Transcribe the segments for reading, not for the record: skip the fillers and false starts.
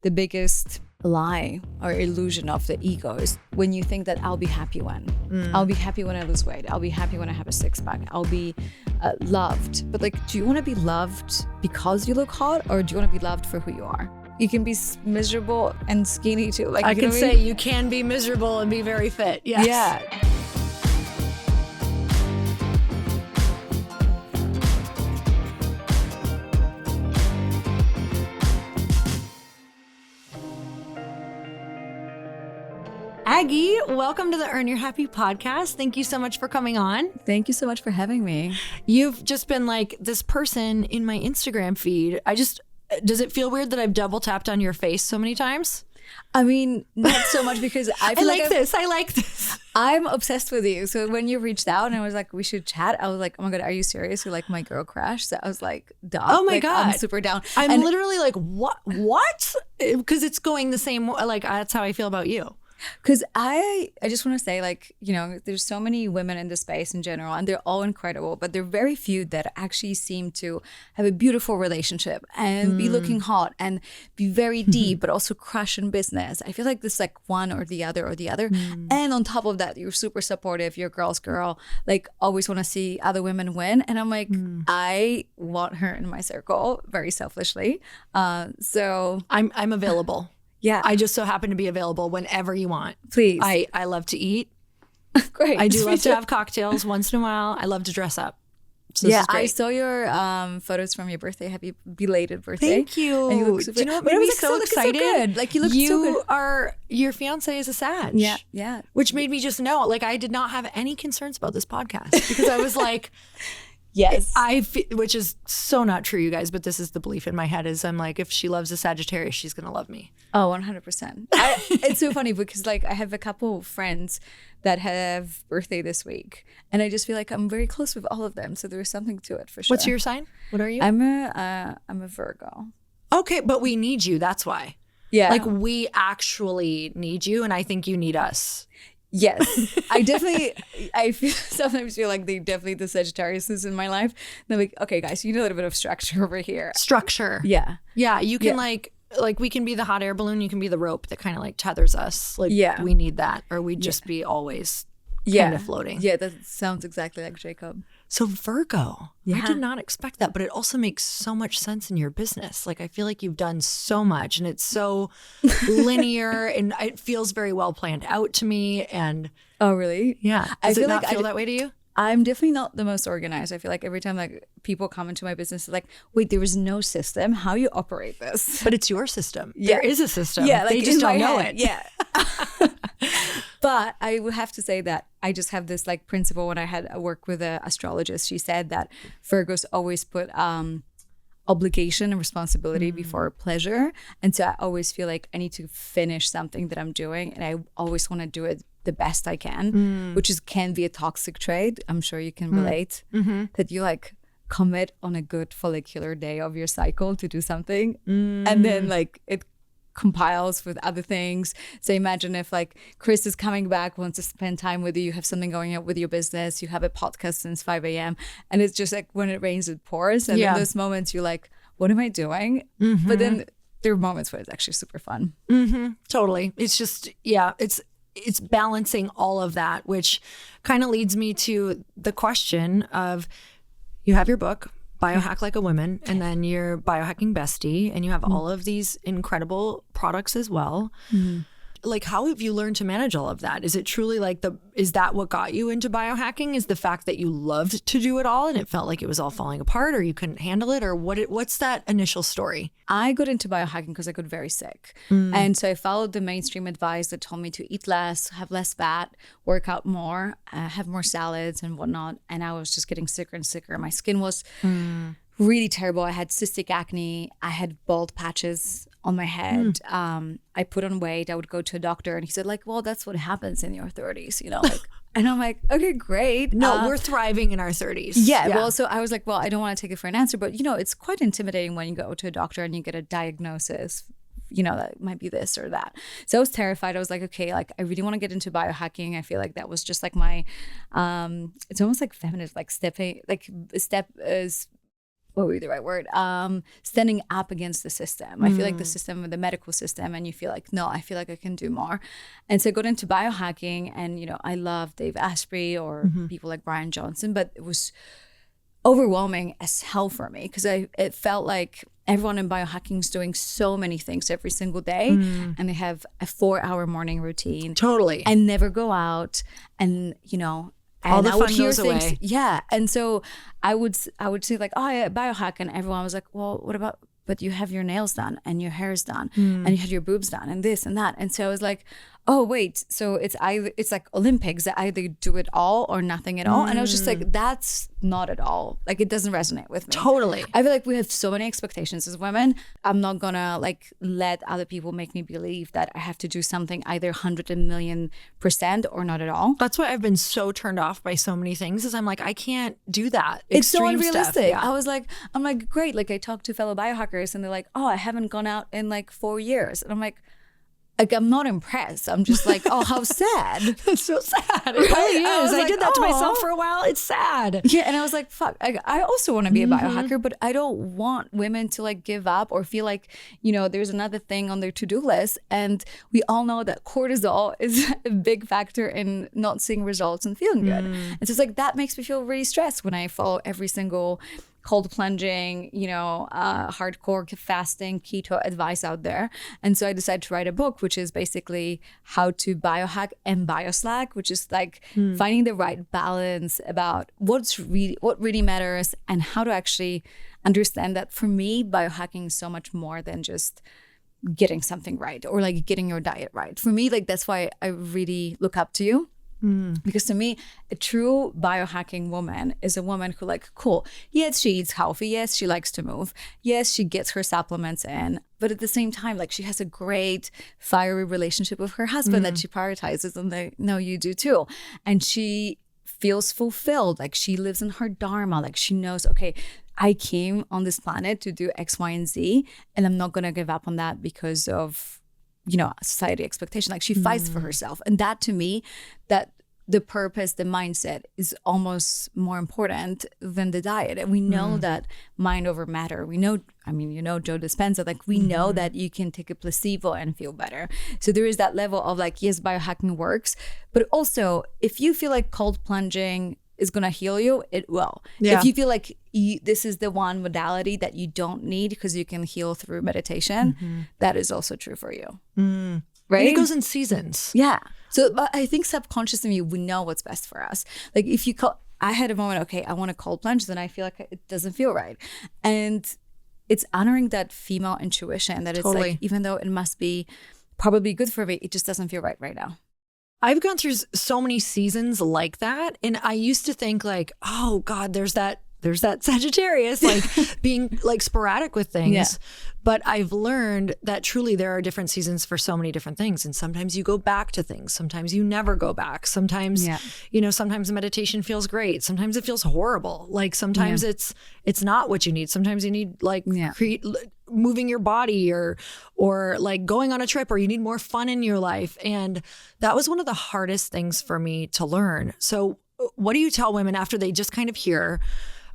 the biggest lie or illusion of the ego is when you think that I'll be happy when. I'll be happy when I lose weight. I'll be happy when I have a six pack. I'll be loved. But like, do you want to be loved because you look hot, or do you want to be loved for who you are? You can be miserable and skinny too. Like, I can say you can be miserable and be very fit. Yes. Yeah. Aggie, welcome to the Earn Your Happy podcast. Thank you so much for coming on. Thank you so much for having me. You've just been like this person in my Instagram feed. Does it feel weird that I've double tapped on your face so many times? I mean, not so much because I like this. I'm obsessed with you. So when you reached out and I was like, we should chat, I was like, oh my God, are you serious? You're like my girl crush. So I was like, duh. Oh my like, God. I'm super down. I'm literally like, what? Because it's going the same way. Like, that's how I feel about you. Because I just want to say, like, you know, there's so many women in the space in general, and they're all incredible, but there are very few that actually seem to have a beautiful relationship and be looking hot and be very deep, but also crush in business. I feel like this like one or the other. And on top of that, you're super supportive. You're a girl's girl, like always want to see other women win. And I'm like, I want her in my circle very selfishly. So I'm available. Yeah. I just so happen to be available whenever you want. Please. I love to eat. Great. I do love to have cocktails once in a while. I love to dress up. So yeah, I saw your photos from your birthday. Happy belated birthday. Thank you. And you look super, do you know what made me so excited? So good. Like you look so good. Your fiance is a Sag. Yeah. Which made me just know, like, I did not have any concerns about this podcast because I was like, yes. Which is so not true, you guys, but this is the belief in my head is I'm like, if she loves a Sagittarius, she's going to love me. Oh, 100%. It's so funny because like I have a couple friends that have birthday this week and I just feel like I'm very close with all of them. So there's something to it for sure. What's your sign? What are you? I'm a Virgo. Okay, but we need you. That's why. Yeah. Like we actually need you and I think you need us. Yes, sometimes feel like they definitely the Sagittarius in my life. They're like, okay, guys, you need a little bit of structure over here. Structure. Yeah. Yeah. You can like we can be the hot air balloon. You can be the rope that kind of like tethers us. Like we need that or we'd just be always kind of floating. Yeah. That sounds exactly like Jacob. So Virgo, I did not expect that, but it also makes so much sense in your business. Like I feel like you've done so much and it's so linear and it feels very well planned out to me. And oh, really? Yeah. Does it not feel that way to you? I'm definitely not the most organized. I feel like every time like people come into my business, they're like, wait, there is no system. How you operate this? But it's your system. Yeah. There is a system. Yeah, like they just don't know it. Yeah. But I would have to say that I just have this like principle when I had a work with an astrologist. She said that Virgos always put obligation and responsibility before pleasure. And so I always feel like I need to finish something that I'm doing. And I always want to do it the best I can, which can be a toxic trait. I'm sure you can relate that you like commit on a good follicular day of your cycle to do something. And then like it compiles with other things. So imagine if like Chris is coming back, wants to spend time with you, you have something going on with your business, you have a podcast since 5 a.m. and it's just like when it rains, it pours. And in those moments you're like, what am I doing? But then there are moments where it's actually super fun. Totally. It's just, it's balancing all of that, which kind of leads me to the question of you have your book, Biohack Like a Woman, and then your Biohacking Bestie, and you have all of these incredible products as well. Like, how have you learned to manage all of that? Is it truly like is that what got you into biohacking? Is the fact that you loved to do it all and it felt like it was all falling apart or you couldn't handle it? Or what's that initial story? I got into biohacking because I got very sick. And so I followed the mainstream advice that told me to eat less, have less fat, work out more, have more salads and whatnot. And I was just getting sicker and sicker. My skin was really terrible. I had cystic acne. I had bald patches on my head. I put on weight. I would go to a doctor and he said like, well, that's what happens in your 30s, you know, like, and I'm like, okay, great. No, we're thriving in our 30s. Yeah. Well, so I was like, well, I don't want to take it for an answer, but you know, it's quite intimidating when you go to a doctor and you get a diagnosis, you know, that might be this or that. So I was terrified. I was like, okay, like I really want to get into biohacking. I feel like that was just like my, it's almost like feminist, like step is what would be the right word? Standing up against the system. I feel like the system, the medical system, and you feel like, no, I feel like I can do more. And so I got into biohacking, and, you know, I love Dave Asprey or people like Brian Johnson, but it was overwhelming as hell for me because it felt like everyone in biohacking is doing so many things every single day, and they have a 4-hour morning routine. Totally. And never go out, and, you know, all the I would fun hear goes things, away. yeah. And so I would say like, oh yeah, biohack, and everyone was like, well, what about? But you have your nails done and your hair is done and you had your boobs done and this and that. And so I was like, oh wait, so it's like Olympics that either do it all or nothing at all. And I was just like, that's not at all. Like, it doesn't resonate with me. Totally. I feel like we have so many expectations as women. I'm not gonna like let other people make me believe that I have to do something either 100,000,000% or not at all. That's why I've been so turned off by so many things is I'm like, I can't do that. It's so Extreme unrealistic. stuff. Yeah. I'm like, great. Like, I talked to fellow biohackers and they're like, oh, I haven't gone out in like 4 years. And I'm like, I'm not impressed. I'm just like, oh, how sad. That's so sad. It really is. I like, did that to "Aw." myself for a while. It's sad. Yeah, and I was like, fuck, I also want to be a biohacker, but I don't want women to like give up or feel like, you know, there's another thing on their to-do list. And we all know that cortisol is a big factor in not seeing results and feeling good. And so it's like, that makes me feel really stressed when I follow every single cold plunging, you know, hardcore fasting, keto advice out there. And so I decided to write a book, which is basically how to biohack and bioslack, which is like finding the right balance about what really matters and how to actually understand that. For me, biohacking is so much more than just getting something right or like getting your diet right. For me, like, that's why I really look up to you. Because to me, a true biohacking woman is a woman who, like, cool, yes, she eats healthy, yes, she likes to move, yes, she gets her supplements in, but at the same time, like, she has a great fiery relationship with her husband that she prioritizes, and they know you do too. And she feels fulfilled, like she lives in her dharma, like she knows, okay, I came on this planet to do X, Y, and Z, and I'm not gonna give up on that because of, you know, society expectation. Like, she fights for herself. And that, to me, that the purpose, the mindset is almost more important than the diet. And we know that mind over matter. We know, I mean, you know, Joe Dispenza, like, we know that you can take a placebo and feel better. So there is that level of like, yes, biohacking works, but also if you feel like cold plunging is going to heal you, it will. Yeah. If you feel like this is the one modality that you don't need because you can heal through meditation, that is also true for you. Right? And it goes in seasons. Yeah. So but I think subconsciously we know what's best for us. Like, if you I had a moment, okay, I want to cold plunge, then I feel like it doesn't feel right. And it's honoring that female intuition that it's like, even though it must be probably good for me, it just doesn't feel right now. I've gone through so many seasons like that. And I used to think like, oh God, there's that Sagittarius, like being like sporadic with things. Yeah. But I've learned that truly there are different seasons for so many different things. And sometimes you go back to things. Sometimes you never go back. Sometimes, you know, sometimes meditation feels great. Sometimes it feels horrible. Like, sometimes it's not what you need. Sometimes you need like moving your body or like going on a trip, or you need more fun in your life. And that was one of the hardest things for me to learn. So what do you tell women after they just kind of hear,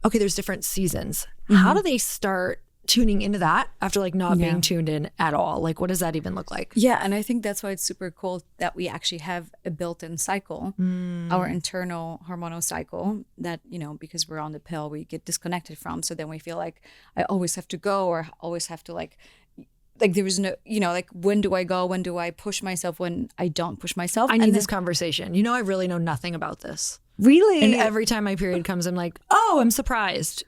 okay, there's different seasons? How do they start tuning into that after like not being tuned in at all? Like, what does that even look like? Yeah. And I think that's why it's super cool that we actually have a built-in cycle, our internal hormonal cycle that, you know, because we're on the pill, we get disconnected from. So then we feel like I always have to go, or always have to like there was no, you know, like, when do I go? When do I push myself? When I don't push myself? I need this conversation. You know, I really know nothing about this. Really? And every time my period comes, I'm like, oh, I'm surprised.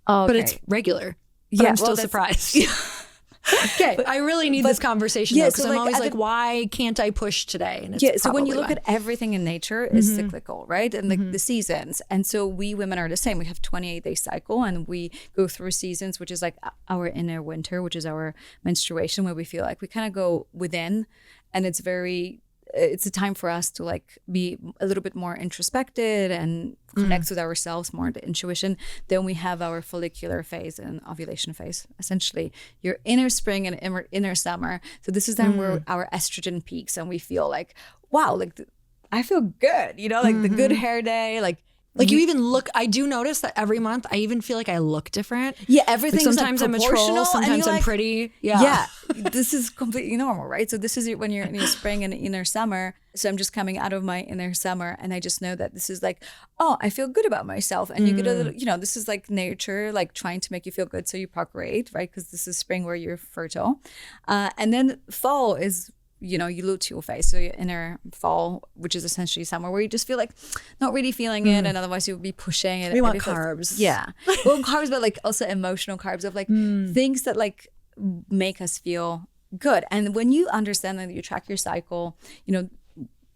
Oh, but it's regular. But I'm still surprised. Okay. But I really need this conversation though, because I'm always like, why can't I push today? And it's so when you look at everything in nature is cyclical, right? And like the seasons. And so we women are the same. We have 28-day cycle, and we go through seasons, which is like our inner winter, which is our menstruation, where we feel like we kind of go within, and it's a time for us to like be a little bit more introspected and connect with ourselves more, the intuition. Then we have our follicular phase and ovulation phase, essentially your inner spring and inner summer. So this is then where our estrogen peaks, and we feel like, wow, like I feel good, you know, like the good hair day, like Like you even look, I do notice that every month I even feel like I look different. Yeah, everything. Like sometimes I'm a troll, sometimes I'm pretty. Yeah, this is completely normal, right? So this is when you're in your spring and inner summer. So I'm just coming out of my inner summer, and I just know that this is like, oh, I feel good about myself. And you get a little, this is like nature, like trying to make you feel good so you procreate, right? Because this is spring where you're fertile. And then fall is, you lose your face. So your inner fall, which is essentially summer, where you just feel like not really feeling it, and otherwise you would be pushing it. We want carbs. Yeah. Well, carbs, but like also emotional carbs of like things that like make us feel good. And when you understand that you track your cycle,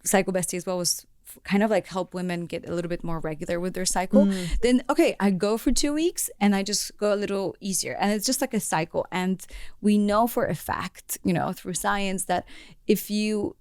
Cycle Bestie as well was kind of like help women get a little bit more regular with their cycle. Then okay, I go for 2 weeks and I just go a little easier, and it's just like a cycle. And we know for a fact, through science, that if you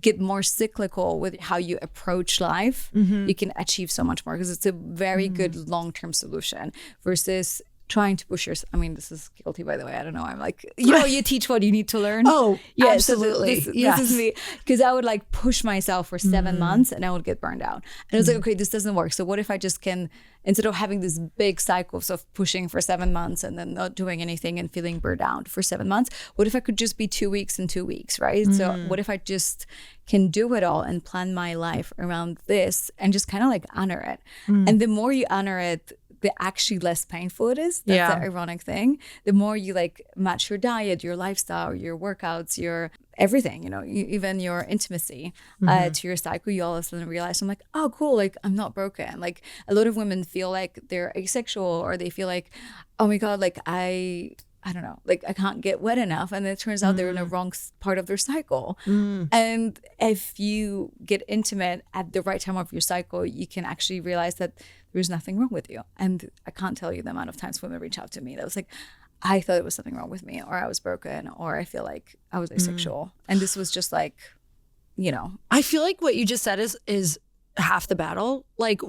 get more cyclical with how you approach life, you can achieve so much more, because it's a very good long-term solution versus trying to push yourself. I mean, this is guilty, by the way. I don't know. I'm like, you teach what you need to learn. Oh, yeah, absolutely. So this is me. Because I would like push myself for 7 months and I would get burned out. And it was like, okay, this doesn't work. So what if I just can, instead of having this big cycles of pushing for 7 months and then not doing anything and feeling burned out for 7 months, what if I could just be 2 weeks and 2 weeks, right? So what if I just can do it all and plan my life around this and just kind of like honor it. And the more you honor it, the actually less painful it is. That's the ironic thing. The more you like match your diet, your lifestyle, your workouts, your everything, even your intimacy to your cycle, you all of a sudden realize, I'm like, oh, cool. Like I'm not broken. Like a lot of women feel like they're asexual, or they feel like, oh my God, like I don't know, like I can't get wet enough. And it turns out they're in the wrong part of their cycle. And if you get intimate at the right time of your cycle, you can actually realize that there's nothing wrong with you. And I can't tell you the amount of times women reach out to me that was like, I thought it was something wrong with me, or I was broken, or I feel like I was asexual. And this was just like, I feel like what you just said is half the battle. Like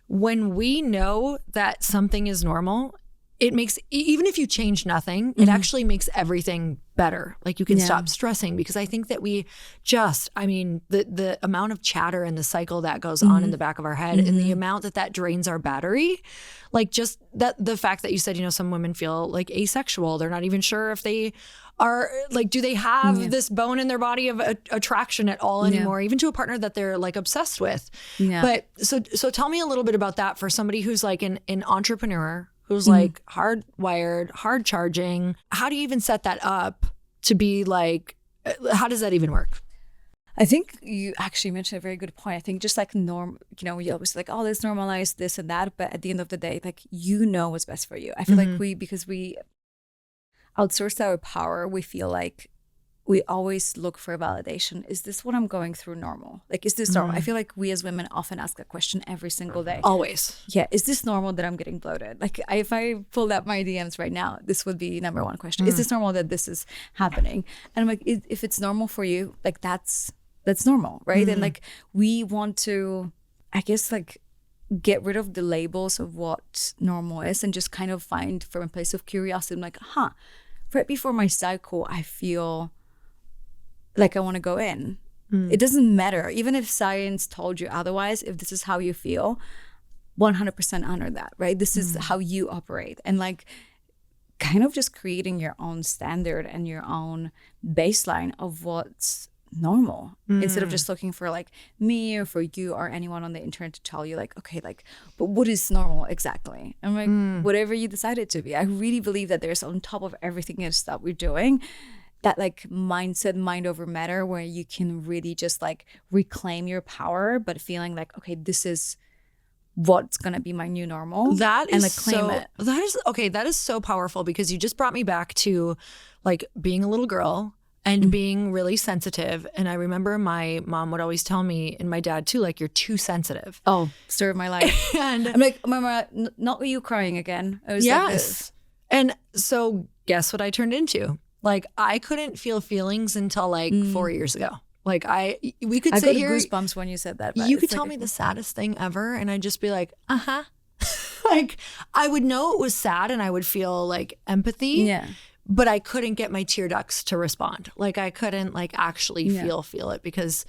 when we know that something is normal, it makes, even if you change nothing, it actually makes everything better. Like you can stop stressing, because I think that the amount of chatter and the cycle that goes on in the back of our head and the amount that drains our battery, like just that, the fact that you said, some women feel like asexual. They're not even sure if they are like, do they have this bone in their body of attraction at all anymore, even to a partner that they're like obsessed with. But so tell me a little bit about that for somebody who's like an entrepreneur, who's like hardwired, hard charging. How do you even set that up to be like, how does that even work? I think you actually mentioned a very good point. I think just like we always like, oh, let's normalize this and that. But at the end of the day, like, what's best for you. I feel like because we outsourced our power, we feel like we always look for validation. Is this what I'm going through normal? Like, is this normal? I feel like we as women often ask that question every single day. Always. Yeah. Is this normal that I'm getting bloated? Like if I pulled up my DMs right now, this would be number one question. Is this normal that this is happening? And I'm like, if it's normal for you, like that's normal, right? And like we want to, I guess, like get rid of the labels of what normal is and just kind of find from a place of curiosity. I'm like, right before my cycle, I feel like I want to go in. It doesn't matter. Even if science told you otherwise, if this is how you feel, 100% honor that, right? This is how you operate. And like kind of just creating your own standard and your own baseline of what's normal instead of just looking for like me or for you or anyone on the internet to tell you like, okay, like, but what is normal exactly? I'm like, whatever you decide it to be. I really believe that there's on top of everything else that we're doing, that like mindset, mind over matter, where you can really just like reclaim your power, but feeling like, okay, this is what's gonna be my new normal. That is and like claim it. That is okay. That is so powerful, because you just brought me back to like being a little girl and being really sensitive. And I remember my mom would always tell me, and my dad too, like, you're too sensitive. Oh, story of my life. And I'm like, Mama, not you crying again. I was like this. And so guess what I turned into? Like, I couldn't feel feelings until like 4 years ago. Like we could sit here. I got goosebumps when you said that. You could tell me the saddest thing ever, and I'd just be like, like I would know it was sad, and I would feel like empathy. Yeah. But I couldn't get my tear ducts to respond. Like I couldn't like actually feel it, because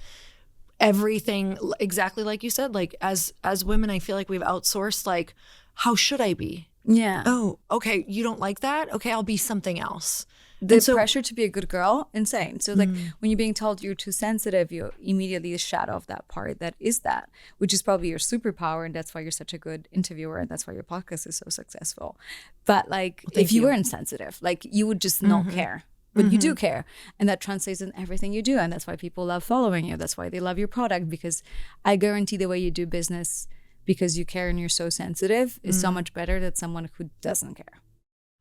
everything, exactly like you said, like as women, I feel like we've outsourced, like, how should I be? Yeah. Oh, okay. You don't like that? Okay, I'll be something else. The pressure to be a good girl, insane. So like when you're being told you're too sensitive, you immediately shadow off that part that is that, which is probably your superpower, and that's why you're such a good interviewer, and that's why your podcast is so successful. But like if you were insensitive, like you would just not care. But you do care, and that translates in everything you do, and that's why people love following you. That's why they love your product, because I guarantee the way you do business, because you care and you're so sensitive, is so much better than someone who doesn't care.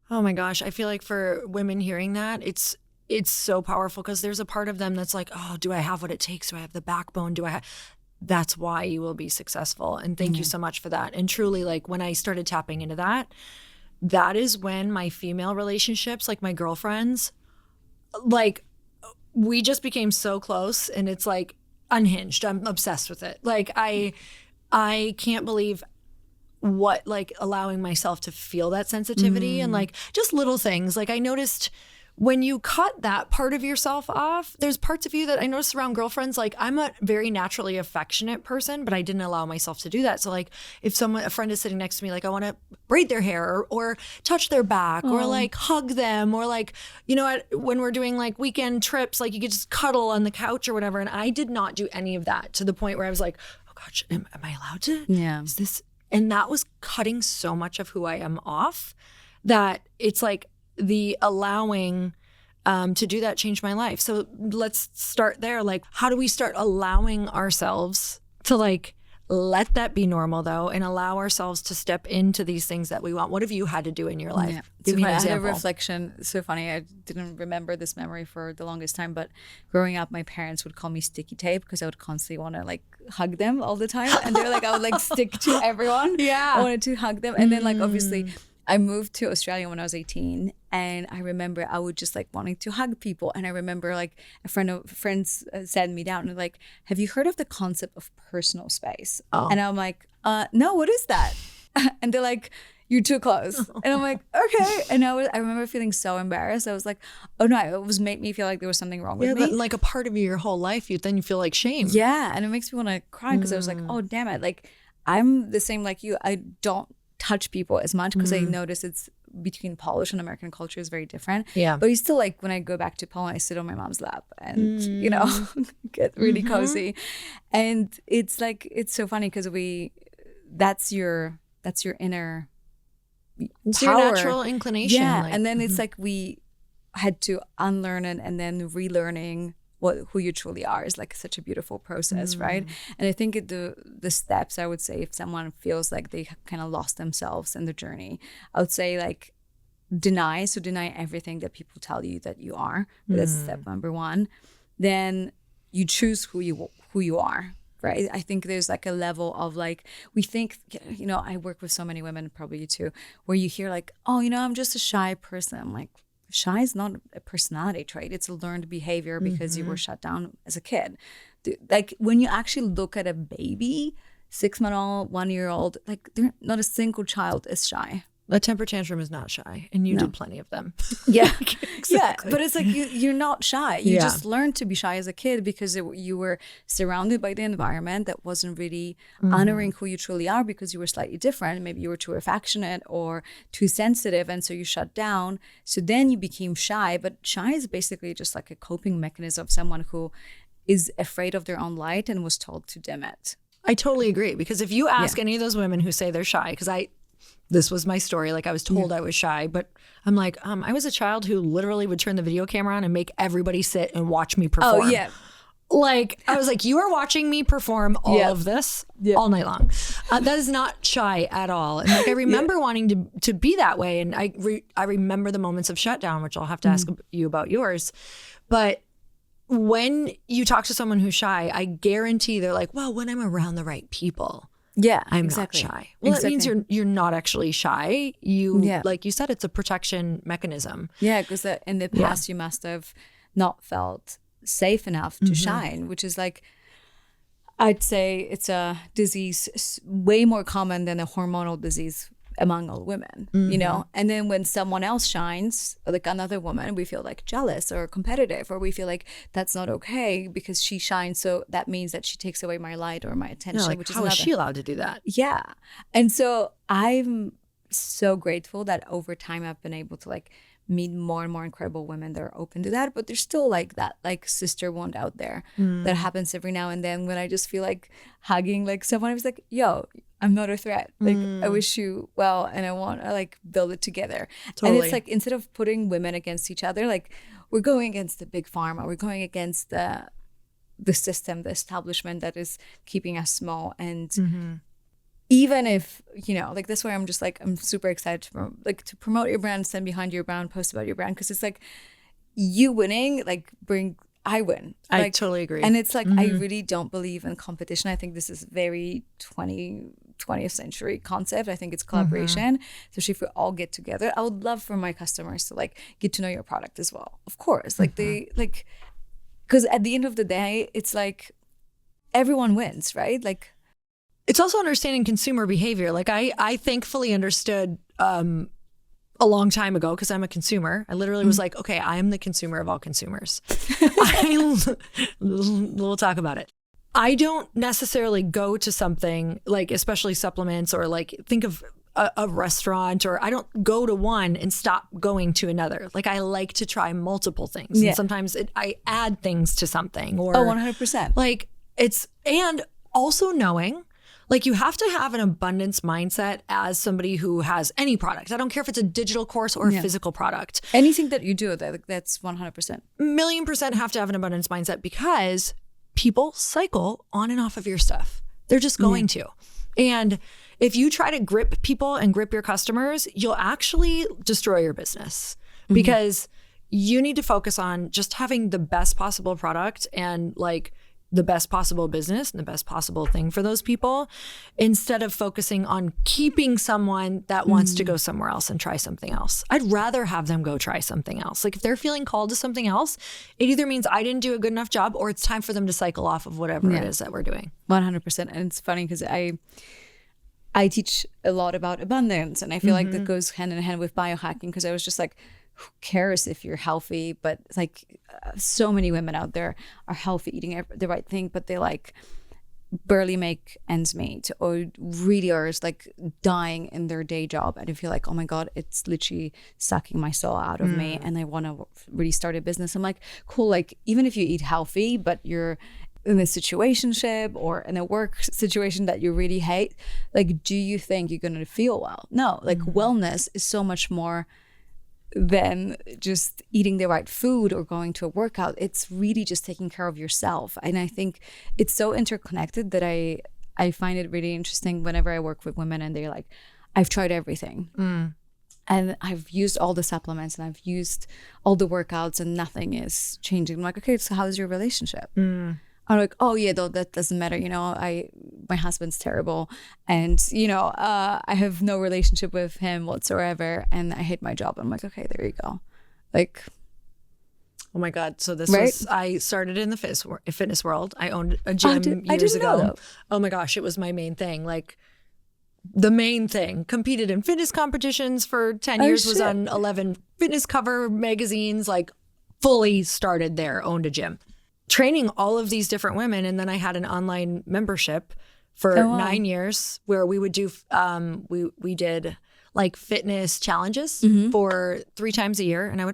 Oh my gosh. I feel like for women hearing that, it's so powerful, because there's a part of them that's like, oh, do I have what it takes? Do I have the backbone? That's why you will be successful. And thank you so much for that. And truly, like when I started tapping into that, that is when my female relationships, like my girlfriends, like we just became so close, and it's like unhinged. I'm obsessed with it. Like I can't believe what, like allowing myself to feel that sensitivity and like just little things. Like I noticed when you cut that part of yourself off, there's parts of you that I noticed around girlfriends. Like I'm a very naturally affectionate person, but I didn't allow myself to do that. So like if a friend is sitting next to me, like I want to braid their hair or touch their back or like hug them, or like, you know, when we're doing like weekend trips, like you could just cuddle on the couch or whatever. And I did not do any of that, to the point where I was like, oh gosh, am I allowed to? Yeah. Is this? And that was cutting so much of who I am off, that it's like the allowing to do that changed my life. So let's start there. Like, how do we start allowing ourselves to like let that be normal, though, and allow ourselves to step into these things that we want? What have you had to do in your life? Yeah. Give me an I had a example. reflection. So funny. I didn't remember this memory for the longest time, but growing up, my parents would call me sticky tape because I would constantly want to like hug them all the time. And they're like, I would like stick to everyone. Yeah. I wanted to hug them. And then like, obviously I moved to Australia when I was 18, and I remember I would just like wanting to hug people. And I remember like friends sat me down and like, have you heard of the concept of personal space? Oh. And I'm like, no, what is that? And they're like, you're too close. And I'm like, okay. And I remember feeling so embarrassed. I was like, oh no, it was made me feel like there was something wrong with me. Like a part of your whole life, then you feel like shame. Yeah. And it makes me want to cry, because I was like, oh damn it. Like I'm the same like you. I don't touch people as much, because I notice it's between Polish and American culture is very different. Yeah. But it's still like when I go back to Poland, I sit on my mom's lap and, you know, get really cozy. And it's like, it's so funny because that's your inner It's power. your natural inclination. Yeah. Like, and then it's like we had to unlearn it, and then relearning who you truly are is like such a beautiful process, right? And I think the steps, I would say, if someone feels like they kind of lost themselves in the journey, I would say like deny everything that people tell you that you are. That's step number one. Then you choose who you are, right? I think there's like a level of like, we think, you know, I work with so many women, probably you too, where you hear like, oh, you know, I'm just a shy person. I'm like, shy is not a personality trait. It's a learned behavior because you were shut down as a kid. Like when you actually look at a baby, 6-month-old, 1-year-old, like not a single child is shy. A temper tantrum is not shy, and you did plenty of them. Yeah, Exactly. yeah. But it's like you're not shy. You Yeah. just learned to be shy as a kid because you were surrounded by the environment that wasn't really honoring who you truly are, because you were slightly different. Maybe you were too affectionate or too sensitive, and so you shut down. So then you became shy. But shy is basically just like a coping mechanism of someone who is afraid of their own light and was told to dim it. I totally agree, because if you ask any of those women who say they're shy, because this was my story. Like I was told I was shy, but I'm like, I was a child who literally would turn the video camera on and make everybody sit and watch me perform. Oh, yeah. Like I was like, you are watching me perform all of this all night long. That is not shy at all. And like I remember wanting to be that way, and I remember the moments of shutdown, which I'll have to ask you about yours. But when you talk to someone who's shy, I guarantee they're like, well, when I'm around the right people. Yeah, I'm exactly. not shy. Well, that means you're not actually shy. Like you said, it's a protection mechanism. Yeah, because in the past you must have not felt safe enough to shine, which is like, I'd say it's a disease way more common than a hormonal disease among all women, you know? And then when someone else shines, like another woman, we feel like jealous or competitive, or we feel like that's not okay because she shines. So that means that she takes away my light or my attention, like, which is how is she allowed to do that? Yeah. And so I'm so grateful that over time I've been able to like meet more and more incredible women that are open to that, but there's still like that like sister wound out there that happens every now and then when I just feel like hugging like someone. I was like, yo, I'm not a threat. Like I wish you well and I want to like build it together. Totally. And it's like instead of putting women against each other, like we're going against the big pharma, we're going against the system, the establishment that is keeping us small. And even if, you know, like that's why I'm just like, I'm super excited to promote your brand, stand behind your brand, post about your brand. Because it's like you winning, like I win. Like, I totally agree. And it's like, I really don't believe in competition. I think this is very 20th century concept. I think it's collaboration. Especially if we all get together. I would love for my customers to like get to know your product as well. Of course. Like they like, because at the end of the day, it's like everyone wins, right? Like, it's also understanding consumer behavior. Like I thankfully understood a long time ago because I'm a consumer. I literally was like, okay, I am the consumer of all consumers. We'll talk about it. I don't necessarily go to something like, especially supplements or like think of a restaurant, or I don't go to one and stop going to another. Like I like to try multiple things. And sometimes I add things to something or 100%. Like and also knowing like you have to have an abundance mindset as somebody who has any product. I don't care if it's a digital course or a physical product. Anything that you do, that's 100%. $1,000,000% have to have an abundance mindset because people cycle on and off of your stuff. They're just going to. And if you try to grip people and grip your customers, you'll actually destroy your business because you need to focus on just having the best possible product and like the best possible business and the best possible thing for those people instead of focusing on keeping someone that wants to go somewhere else and try something else. I'd rather have them go try something else. Like if they're feeling called to something else, it either means I didn't do a good enough job or it's time for them to cycle off of whatever it is that we're doing. 100%. And it's funny because I teach a lot about abundance and I feel like that goes hand in hand with biohacking because I was just like, who cares if you're healthy? But like so many women out there are healthy, eating the right thing, but they like barely make ends meet or really are like dying in their day job. And I feel like, oh my God, it's literally sucking my soul out of me. And I want to really start a business. I'm like, cool. Like even if you eat healthy, but you're in a situationship or in a work situation that you really hate, like, do you think you're going to feel well? No, like wellness is so much more than just eating the right food or going to a workout. It's really just taking care of yourself. And I think it's so interconnected that I find it really interesting whenever I work with women and they're like, I've tried everything. And I've used all the supplements and I've used all the workouts and nothing is changing. I'm like, okay, so how's your relationship? I'm like, oh yeah, though that doesn't matter. You know, my husband's terrible, and you know, I have no relationship with him whatsoever, and I hate my job. I'm like, okay, there you go. Like, oh my God. So this was, I started in the fitness world. I owned a gym years ago. Oh my gosh, it was my main thing. Like the main thing. Competed in fitness competitions for 10 years. Was on 11 fitness cover magazines. Like fully started there. Owned a gym. Training all of these different women. And then I had an online membership for 9 years where we would do, we did like fitness challenges for 3 times a year. And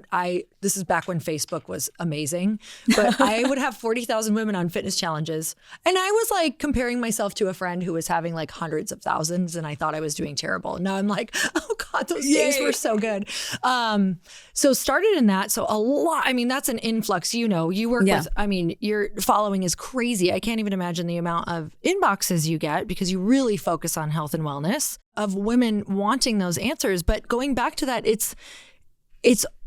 this is back when Facebook was amazing, but I would have 40,000 women on fitness challenges. And I was like comparing myself to a friend who was having like hundreds of thousands and I thought I was doing terrible. Now I'm like, oh God, those days were so good. So started in that. So a lot, I mean, that's an influx, you know, you work with, I mean, your following is crazy. I can't even imagine the amount of inboxes you get because you really focus on health and wellness of women wanting those answers. But going back to that, it's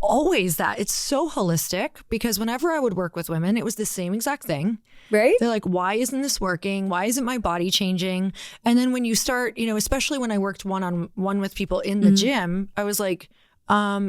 always that. It's so holistic because whenever I would work with women, it was the same exact thing. Right? They're like, why isn't this working? Why isn't my body changing? And then when you start, you know, especially when I worked one-on-one with people in the gym, I was like,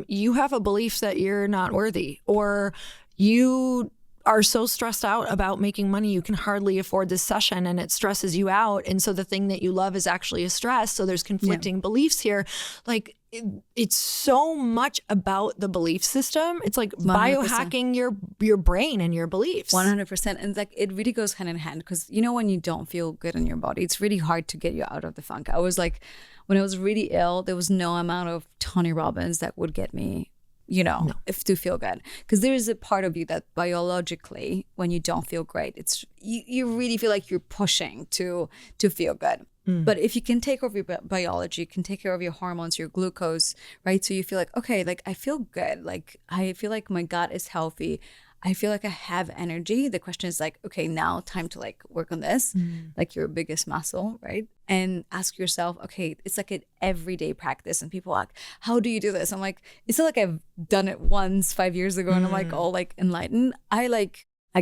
you have a belief that you're not worthy, or you are so stressed out about making money, you can hardly afford this session and it stresses you out. And so the thing that you love is actually a stress. So there's conflicting beliefs here. Like it's so much about the belief system. It's like 100%. Biohacking your brain and your beliefs. 100%. And like, it really goes hand in hand, because you know, when you don't feel good in your body, it's really hard to get you out of the funk. I was like, when I was really ill, there was no amount of Tony Robbins that would get me, you know, if to feel good. Because there is a part of you that biologically, when you don't feel great, it's you really feel like you're pushing to feel good. But if you can take over your biology, you can take care of your hormones, your glucose, right? So you feel like, okay, like I feel good. Like I feel like my gut is healthy. I feel like I have energy. The question is like, okay, now time to like work on this, like your biggest muscle, right? And ask yourself, okay, it's like an everyday practice. And people are like, how do you do this? I'm like, it's not like I've done it once 5 years ago and I'm like all like enlightened. I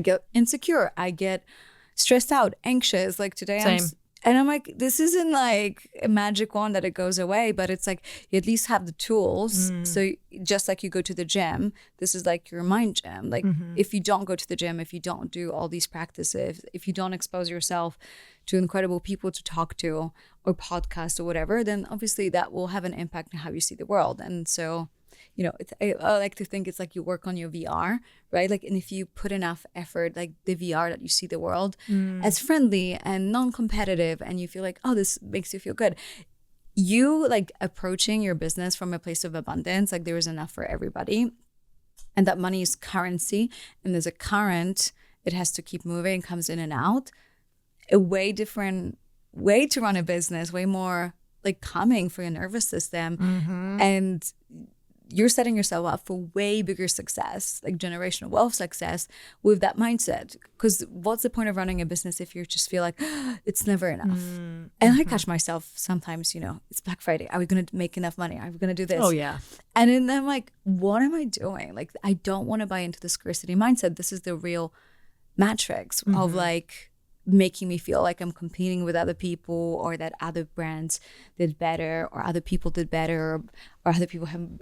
get insecure. I get stressed out, anxious. Like today I'm like, this isn't like a magic wand that it goes away, but it's like you at least have the tools. So just like you go to the gym, this is like your mind gym. Like if you don't go to the gym, if you don't do all these practices, if you don't expose yourself to incredible people to talk to or podcast or whatever, then obviously that will have an impact on how you see the world. And so, you know, I like to think it's like you work on your VR, right? Like, and if you put enough effort, like the VR that you see the world as friendly and non-competitive, and you feel like, oh, this makes you feel good. You like approaching your business from a place of abundance, like there is enough for everybody. And that money is currency, and there's a current, it has to keep moving, comes in and out. A way different way to run a business, way more like calming for your nervous system. And you're setting yourself up for way bigger success, like generational wealth success with that mindset. Because what's the point of running a business if you just feel like it's never enough? And I catch myself sometimes, you know, it's Black Friday. Are we going to make enough money? Are we going to do this? Oh, yeah. And then I'm like, what am I doing? Like, I don't want to buy into the scarcity mindset. This is the real matrix of like making me feel like I'm competing with other people, or that other brands did better, or other people did better, or other people have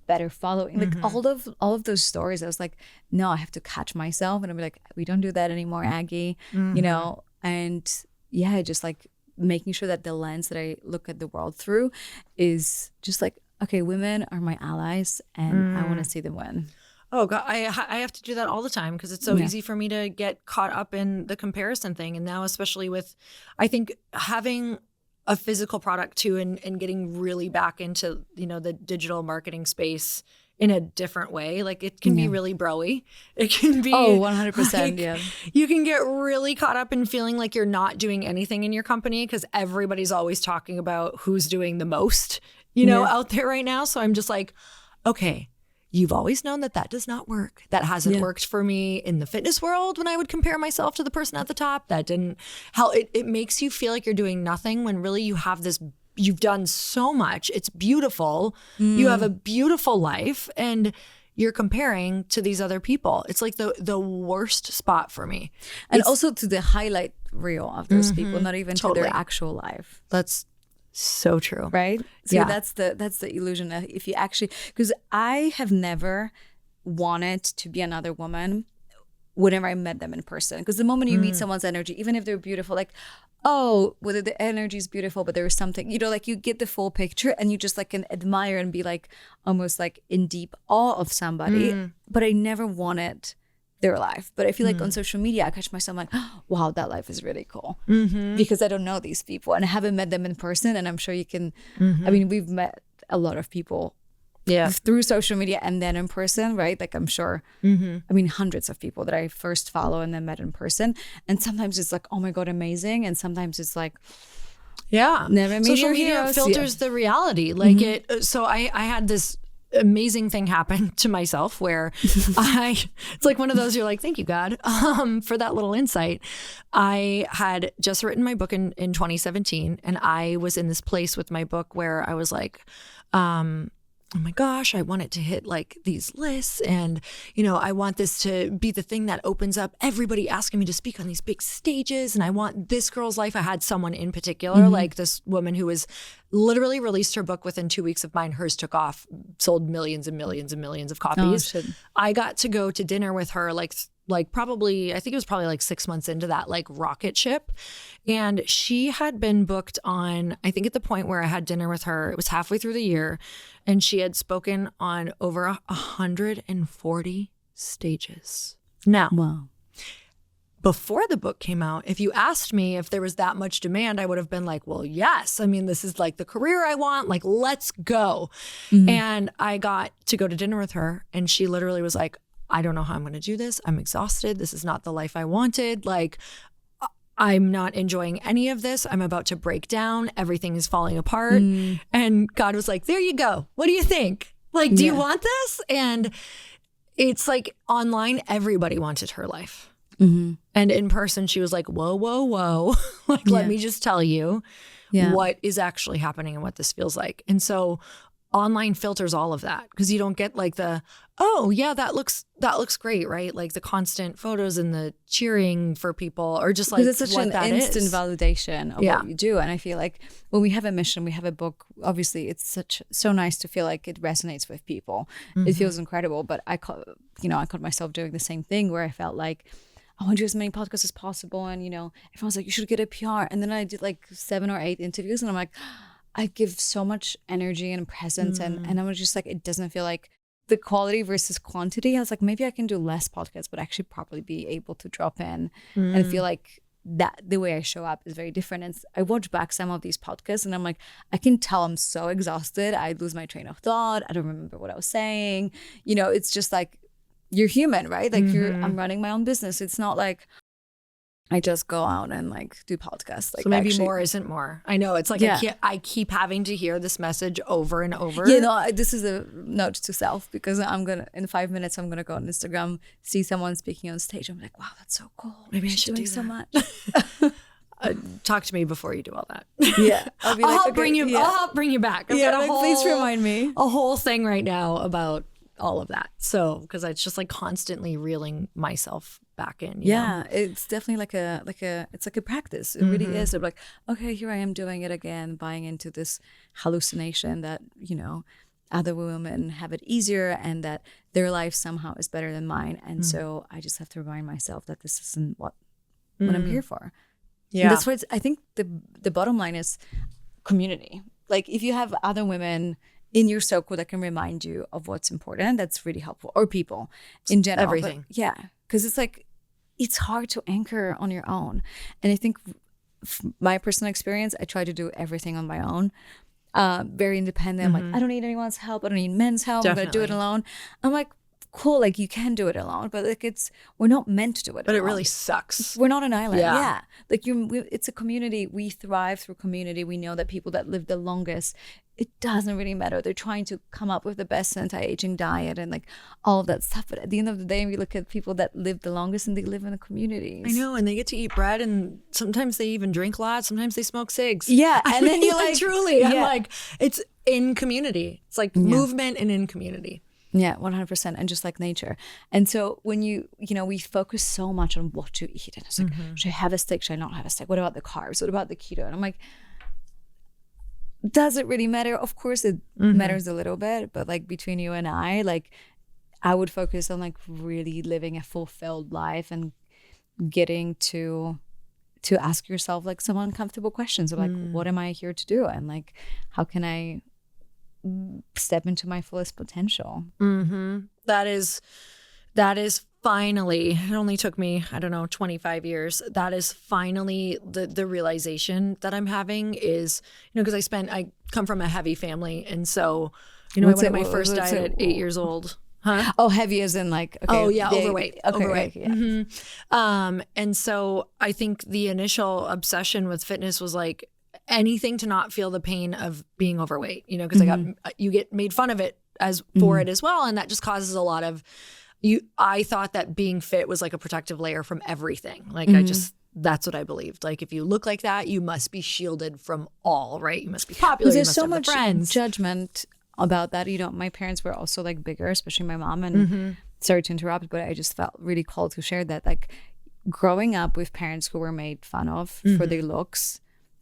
better following. Like all of those stories, I was like, no, I have to catch myself, and I'm like, we don't do that anymore, Aggie. You know, and yeah, just like making sure that the lens that I look at the world through is just like, okay, women are my allies, and I want to see them win. Oh God, I have to do that all the time because it's so easy for me to get caught up in the comparison thing. And now, especially with, I think having a physical product too, and getting really back into, you know, the digital marketing space in a different way. Like it can be really bro-y. It can be 100%. Like, yeah. You can get really caught up in feeling like you're not doing anything in your company because everybody's always talking about who's doing the most, you know, out there right now. So I'm just like, okay, you've always known that does not work. That hasn't worked for me in the fitness world when I would compare myself to the person at the top. That didn't help. It makes you feel like you're doing nothing when really you have this, you've done so much. It's beautiful. You have a beautiful life, and you're comparing to these other people. It's like the worst spot for me. And also to the highlight reel of those people, not even to their actual life. That's so true. Right? So that's the illusion that if you actually, because I have never wanted to be another woman whenever I met them in person. Because the moment you meet someone's energy, even if they're beautiful, like, oh, whether the energy is beautiful, but there is something, you know, like you get the full picture and you just like can admire and be like almost like in deep awe of somebody. But I never wanted their life. But I feel like on social media, I catch myself like, oh, wow, that life is really cool. Because I don't know these people and I haven't met them in person. And I'm sure you can, I mean, we've met a lot of people through social media and then in person, right? Like I'm sure, I mean, hundreds of people that I first follow and then met in person. And sometimes it's like, oh my God, amazing. And sometimes it's like, never met social your media heroes. filters the reality. Like so I had this amazing thing happened to myself where it's like one of those, you're like, thank you, God, for that little insight. I had just written my book in 2017, and I was in this place with my book where I was like, oh my gosh, I want it to hit like these lists, and, you know, I want this to be the thing that opens up everybody asking me to speak on these big stages. And I want this girl's life. I had someone in particular, like this woman who was literally released her book within 2 weeks of mine. Hers took off, sold millions and millions and millions of copies. Oh, I got to go to dinner with her like like probably, I think it was probably like 6 months into that like rocket ship. And she had been booked on, I think at the point where I had dinner with her, it was halfway through the year, and she had spoken on over 140 stages. Now, Wow. before the book came out, if you asked me if there was that much demand, I would have been like, well, yes. I mean, this is like the career I want. Like, let's go. And I got to go to dinner with her, and she literally was like, I don't know how I'm going to do this. I'm exhausted. This is not the life I wanted. Like, I'm not enjoying any of this. I'm about to break down. Everything is falling apart. And God was like, there you go. What do you think? Like, do you want this? And it's like online, everybody wanted her life. And in person, she was like, whoa, whoa, whoa. Like, let me just tell you what is actually happening and what this feels like. And so online filters all of that, because you don't get like the, oh yeah, that looks great, right? Like the constant photos and the cheering for people, or just like, it's such an instant validation of what you do. And I feel like when we have a mission, we have a book, obviously it's so nice to feel like it resonates with people. It feels incredible. But I caught myself doing the same thing, where I felt like I want to do as many podcasts as possible, and everyone's like, you should get a PR, and then I did like 7 or 8 interviews, and I'm like, I give so much energy and presence, and I was just like, it doesn't feel like the quality versus quantity. I was like, maybe I can do less podcasts, but actually probably be able to drop in and feel like that the way I show up is very different. And I watch back some of these podcasts, and I'm like, I can tell I'm so exhausted. I lose my train of thought. I don't remember what I was saying. It's just like, you're human, right? Like I'm running my own business. It's not like I just go out and like do podcasts. Like, so maybe more isn't more. I know, it's like I keep having to hear this message over and over. This is a note to self, because in 5 minutes I'm gonna go on Instagram, see someone speaking on stage. I'm like, wow, that's so cool. Maybe I should doing do so much. Talk to me before you do all that. Yeah, I'll be like, I'll bring you back. I've got please remind me. A whole thing right now about all of that. So, because it's just like constantly reeling myself back in. You know? It's definitely it's like a practice. It really is. I'm like, okay, here I am doing it again, buying into this hallucination that other women have it easier and that their life somehow is better than mine. And so I just have to remind myself that this isn't what I'm here for. Yeah, and that's why I think the bottom line is community. Like, if you have other women in your circle that can remind you of what's important, that's really helpful. Or people in general. Everything. But because it's like, it's hard to anchor on your own. And I think my personal experience, I try to do everything on my own. Very independent. I'm like, I don't need anyone's help. I don't need men's help. Definitely. I'm going to do it alone. I'm like, cool, like you can do it alone, but like we're not meant to do it but alone. It really sucks. We're not an island. Like it's a community. We thrive through community. We know that people that live the longest, it doesn't really matter. They're trying to come up with the best anti-aging diet and like all of that stuff, but at the end of the day, we look at people that live the longest and they live in the communities. I know, and they get to eat bread, and sometimes they even drink a lot, sometimes they smoke cigs. And then you're like, truly, I'm like, it's in community. It's like movement and in community. Yeah, 100%. And just like nature. And so when we focus so much on what to eat, and it's like, should I have a steak? Should I not have a steak? What about the carbs? What about the keto? And I'm like, does it really matter? Of course it matters a little bit, but like between you and I, like I would focus on like really living a fulfilled life and getting to ask yourself like some uncomfortable questions of like, what am I here to do? And like, how can I step into my fullest potential? That is finally, it only took me, 25 years. That is finally the realization that I'm having is, because I come from a heavy family. And so, I went on my first diet at 8 years old. Huh? Oh, heavy as in like, okay. Oh yeah, overweight. Okay, overweight. Yeah. And so I think the initial obsession with fitness was like anything to not feel the pain of being overweight, because you get made fun of it for it as well. And that just causes a lot of, I thought that being fit was like a protective layer from everything. Like that's what I believed. Like if you look like that, you must be shielded from all, right? You must be popular. There's so much judgment about that. My parents were also like bigger, especially my mom. And sorry to interrupt, but I just felt really called to share that. Like growing up with parents who were made fun of for their looks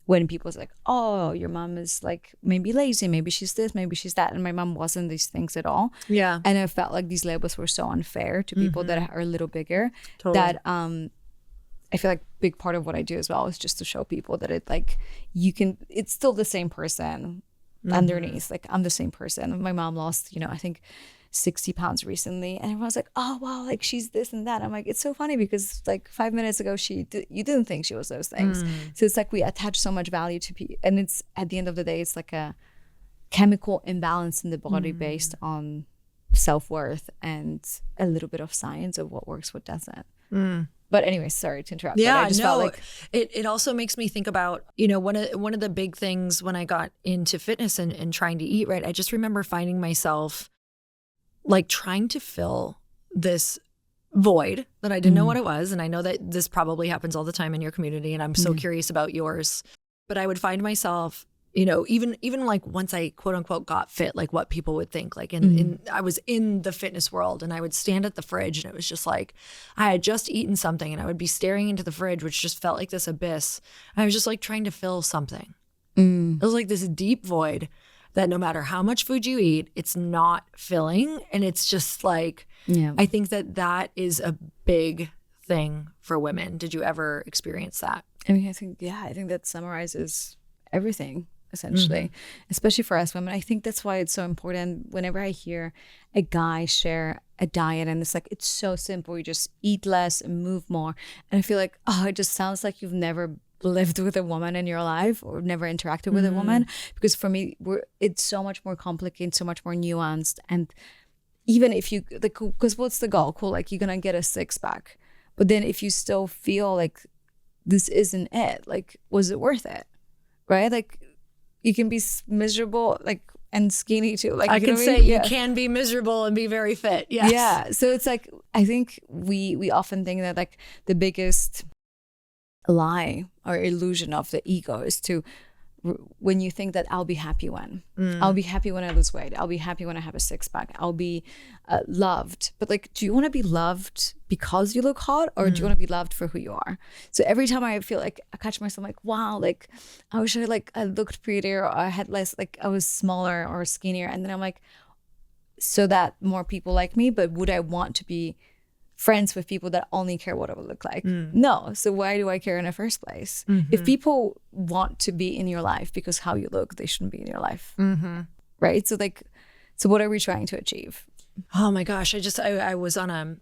when people's like, oh, your mom is like maybe lazy, maybe she's this, maybe she's that. And my mom wasn't these things at all. Yeah. And I felt like these labels were so unfair to people that are a little bigger that I feel like big part of what I do as well is just to show people that it like it's still the same person underneath. Like I'm the same person. My mom lost, I think 60 pounds recently, and everyone's like, oh wow, like she's this and that. I'm like, it's so funny because like 5 minutes ago you didn't think she was those things. So it's like we attach so much value to people, and it's at the end of the day it's like a chemical imbalance in the body based on self-worth and a little bit of science of what works, what doesn't. But anyway, sorry to interrupt. Yeah, but I just felt like it also makes me think about, one of the big things when I got into fitness and trying to eat right, I just remember finding myself like trying to fill this void that I didn't know what it was. And I know that this probably happens all the time in your community, and I'm so curious about yours. But I would find myself, even like once I quote unquote got fit, like what people would think, like I was in the fitness world, and I would stand at the fridge, and it was just like I had just eaten something, and I would be staring into the fridge, which just felt like this abyss. I was just like trying to fill something. It was like this deep void that no matter how much food you eat, it's not filling. And it's just like, I think that is a big thing for women. Did you ever experience that? I mean, I think that summarizes everything essentially, especially for us women. I think that's why it's so important whenever I hear a guy share a diet and it's like, it's so simple. You just eat less and move more. And I feel like, oh, it just sounds like you've never lived with a woman in your life or never interacted with a woman, because for me it's so much more complicated, so much more nuanced. And even if you like, because what's the goal? Cool, like you're gonna get a 6-pack, but then if you still feel like this isn't it, like was it worth it? Right? Like you can be miserable like and skinny too. Like I can say you can be miserable and be very fit. Yes. Yeah, so it's like I think we often think that like the biggest lie or illusion of the ego is to when you think that I'll be happy when I lose weight, I'll be happy when I have a 6-pack, I'll be loved. But like, do you want to be loved because you look hot, or do you want to be loved for who you are? So every time I feel like I catch myself like, wow, like I wish I looked prettier, or I had less, like I was smaller or skinnier, and then I'm like, so that more people like me. But would I want to be friends with people that only care what I would look like? No. So why do I care in the first place? If people want to be in your life because how you look, they shouldn't be in your life. Right? So like, so what are we trying to achieve? Oh my gosh. I was on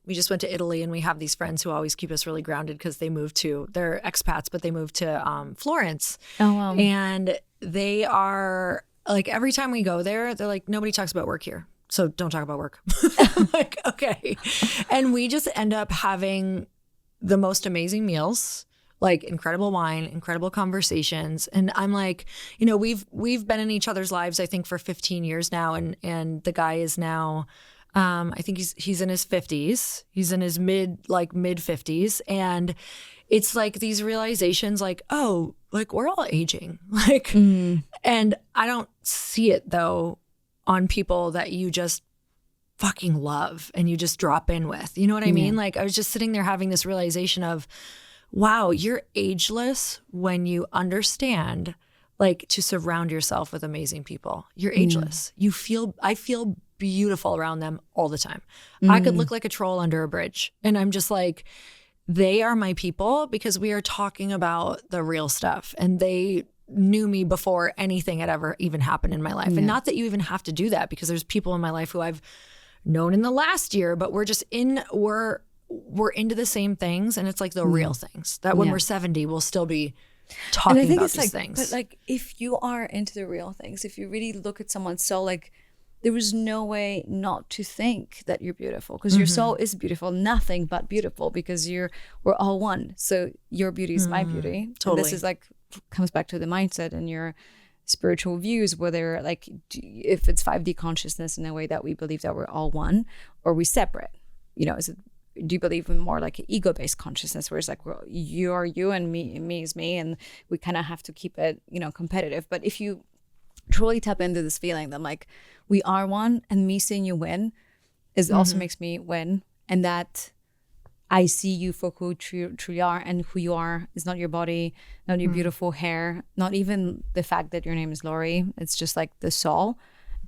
we just went to Italy, and we have these friends who always keep us really grounded because they're expats, but they moved to Florence. Oh, wow. And they are like, every time we go there, they're like, nobody talks about work here, so don't talk about work. I'm like, okay. And we just end up having the most amazing meals, like incredible wine, incredible conversations. And I'm like, we've been in each other's lives, I think, for 15 years now. And the guy is now, I think he's in his 50s. He's in his mid 50s. And it's like these realizations like, oh, like we're all aging. Like, and I don't see it though on people that you just fucking love and you just drop in with, you know what I mean? Like I was just sitting there having this realization of, wow, you're ageless when you understand like to surround yourself with amazing people. You're ageless. I feel beautiful around them all the time. I could look like a troll under a bridge, and I'm just like, they are my people because we are talking about the real stuff, and they knew me before anything had ever even happened in my life. And not that you even have to do that, because there's people in my life who I've known in the last year, but we're into the same things, and it's like the real things that when we're 70 we'll still be talking and I think about it's these like, things. But like if you are into the real things, if you really look at someone's soul, like there was no way not to think that you're beautiful, because your soul is beautiful, nothing but beautiful, because we're all one. So your beauty is my beauty. Totally. And this is like comes back to the mindset and your spiritual views, whether like if it's 5D consciousness in a way that we believe that we're all one, or we separate. Do you believe in more like an ego-based consciousness, where it's like, well, you are you and me is me, and we kind of have to keep it competitive? But if you truly tap into this feeling that like we are one, and me seeing you win is also makes me win, and that I see you for who truly are, and who you are is not your body, not your beautiful hair, not even the fact that your name is Lori. It's just like the soul.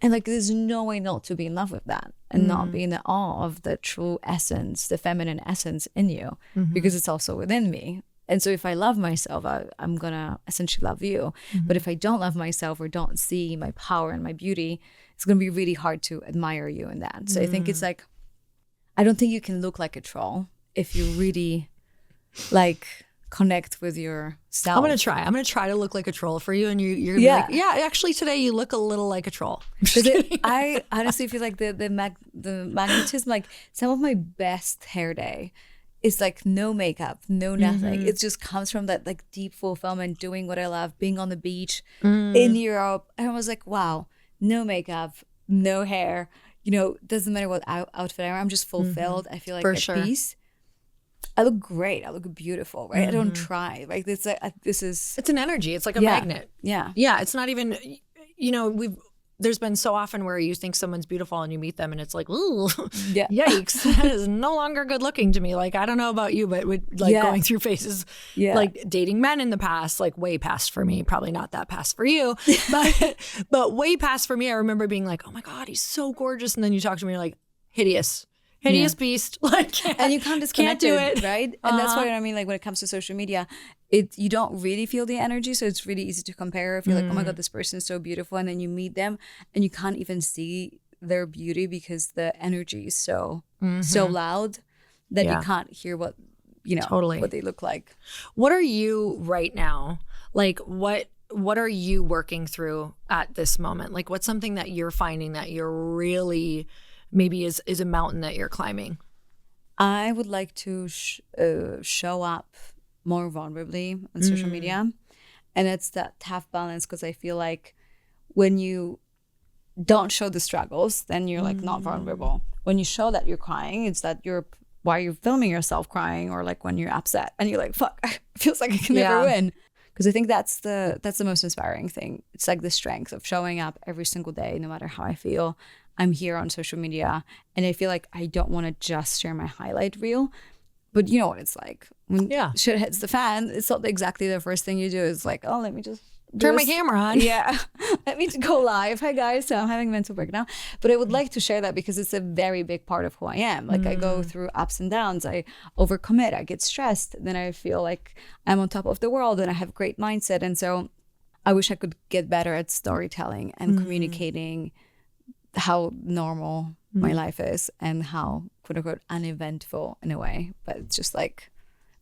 And like, there's no way not to be in love with that and not be in the awe of the true essence, the feminine essence in you, because it's also within me. And so if I love myself, I'm going to essentially love you. But if I don't love myself or don't see my power and my beauty, it's going to be really hard to admire you in that. So I think it's like, I don't think you can look like a troll if you really like connect with yourself. I'm gonna try to look like a troll for you, and you're gonna be like, yeah, actually today you look a little like a troll. I honestly feel like the magnetism, like some of my best hair day is like no makeup, no nothing. It just comes from that like deep fulfillment, doing what I love, being on the beach in Europe. And I was like, wow, no makeup, no hair, doesn't matter what outfit I wear, I'm just fulfilled. I feel like at peace. I look great. I look beautiful, right? I don't try. Like it's an energy. It's like a magnet. Yeah. Yeah. It's not even, there's been so often where you think someone's beautiful and you meet them and it's like, ooh, yikes. That is no longer good looking to me. Like, I don't know about you, but with like going through phases, like dating men in the past, like way past for me, probably not that past for you, but way past for me. I remember being like, oh my God, he's so gorgeous. And then you talk to me, you're like, hideous beast, like, and you can't disconnect do it, right? And that's what I mean. Like when it comes to social media, you don't really feel the energy, so it's really easy to compare. If you're like, oh my God, this person is so beautiful, and then you meet them and you can't even see their beauty because the energy is so loud that you can't hear what what they look like. What are you right now? Like what are you working through at this moment? Like what's something that you're finding that you're really maybe is a mountain that you're climbing? I would like to show up more vulnerably on social media. And it's that tough balance, because I feel like when you don't show the struggles, then you're like not vulnerable. When you show that you're crying, it's that why you're filming yourself crying, or like when you're upset and you're like, fuck, it feels like I can never win. Because I think that's the most inspiring thing. It's like the strength of showing up every single day, no matter how I feel. I'm here on social media, and I feel like I don't want to just share my highlight reel, but you know what it's like when shit hits the fan. It's not exactly the first thing you do. It's like, oh, let me just turn my camera on. Yeah, let me go live. Hi guys, so I'm having a mental break now, but I would like to share that because it's a very big part of who I am. Like I go through ups and downs. I overcommit. I get stressed. Then I feel like I'm on top of the world, and I have great mindset. And so I wish I could get better at storytelling and communicating how normal my life is and how quote unquote uneventful in a way, but it's just like,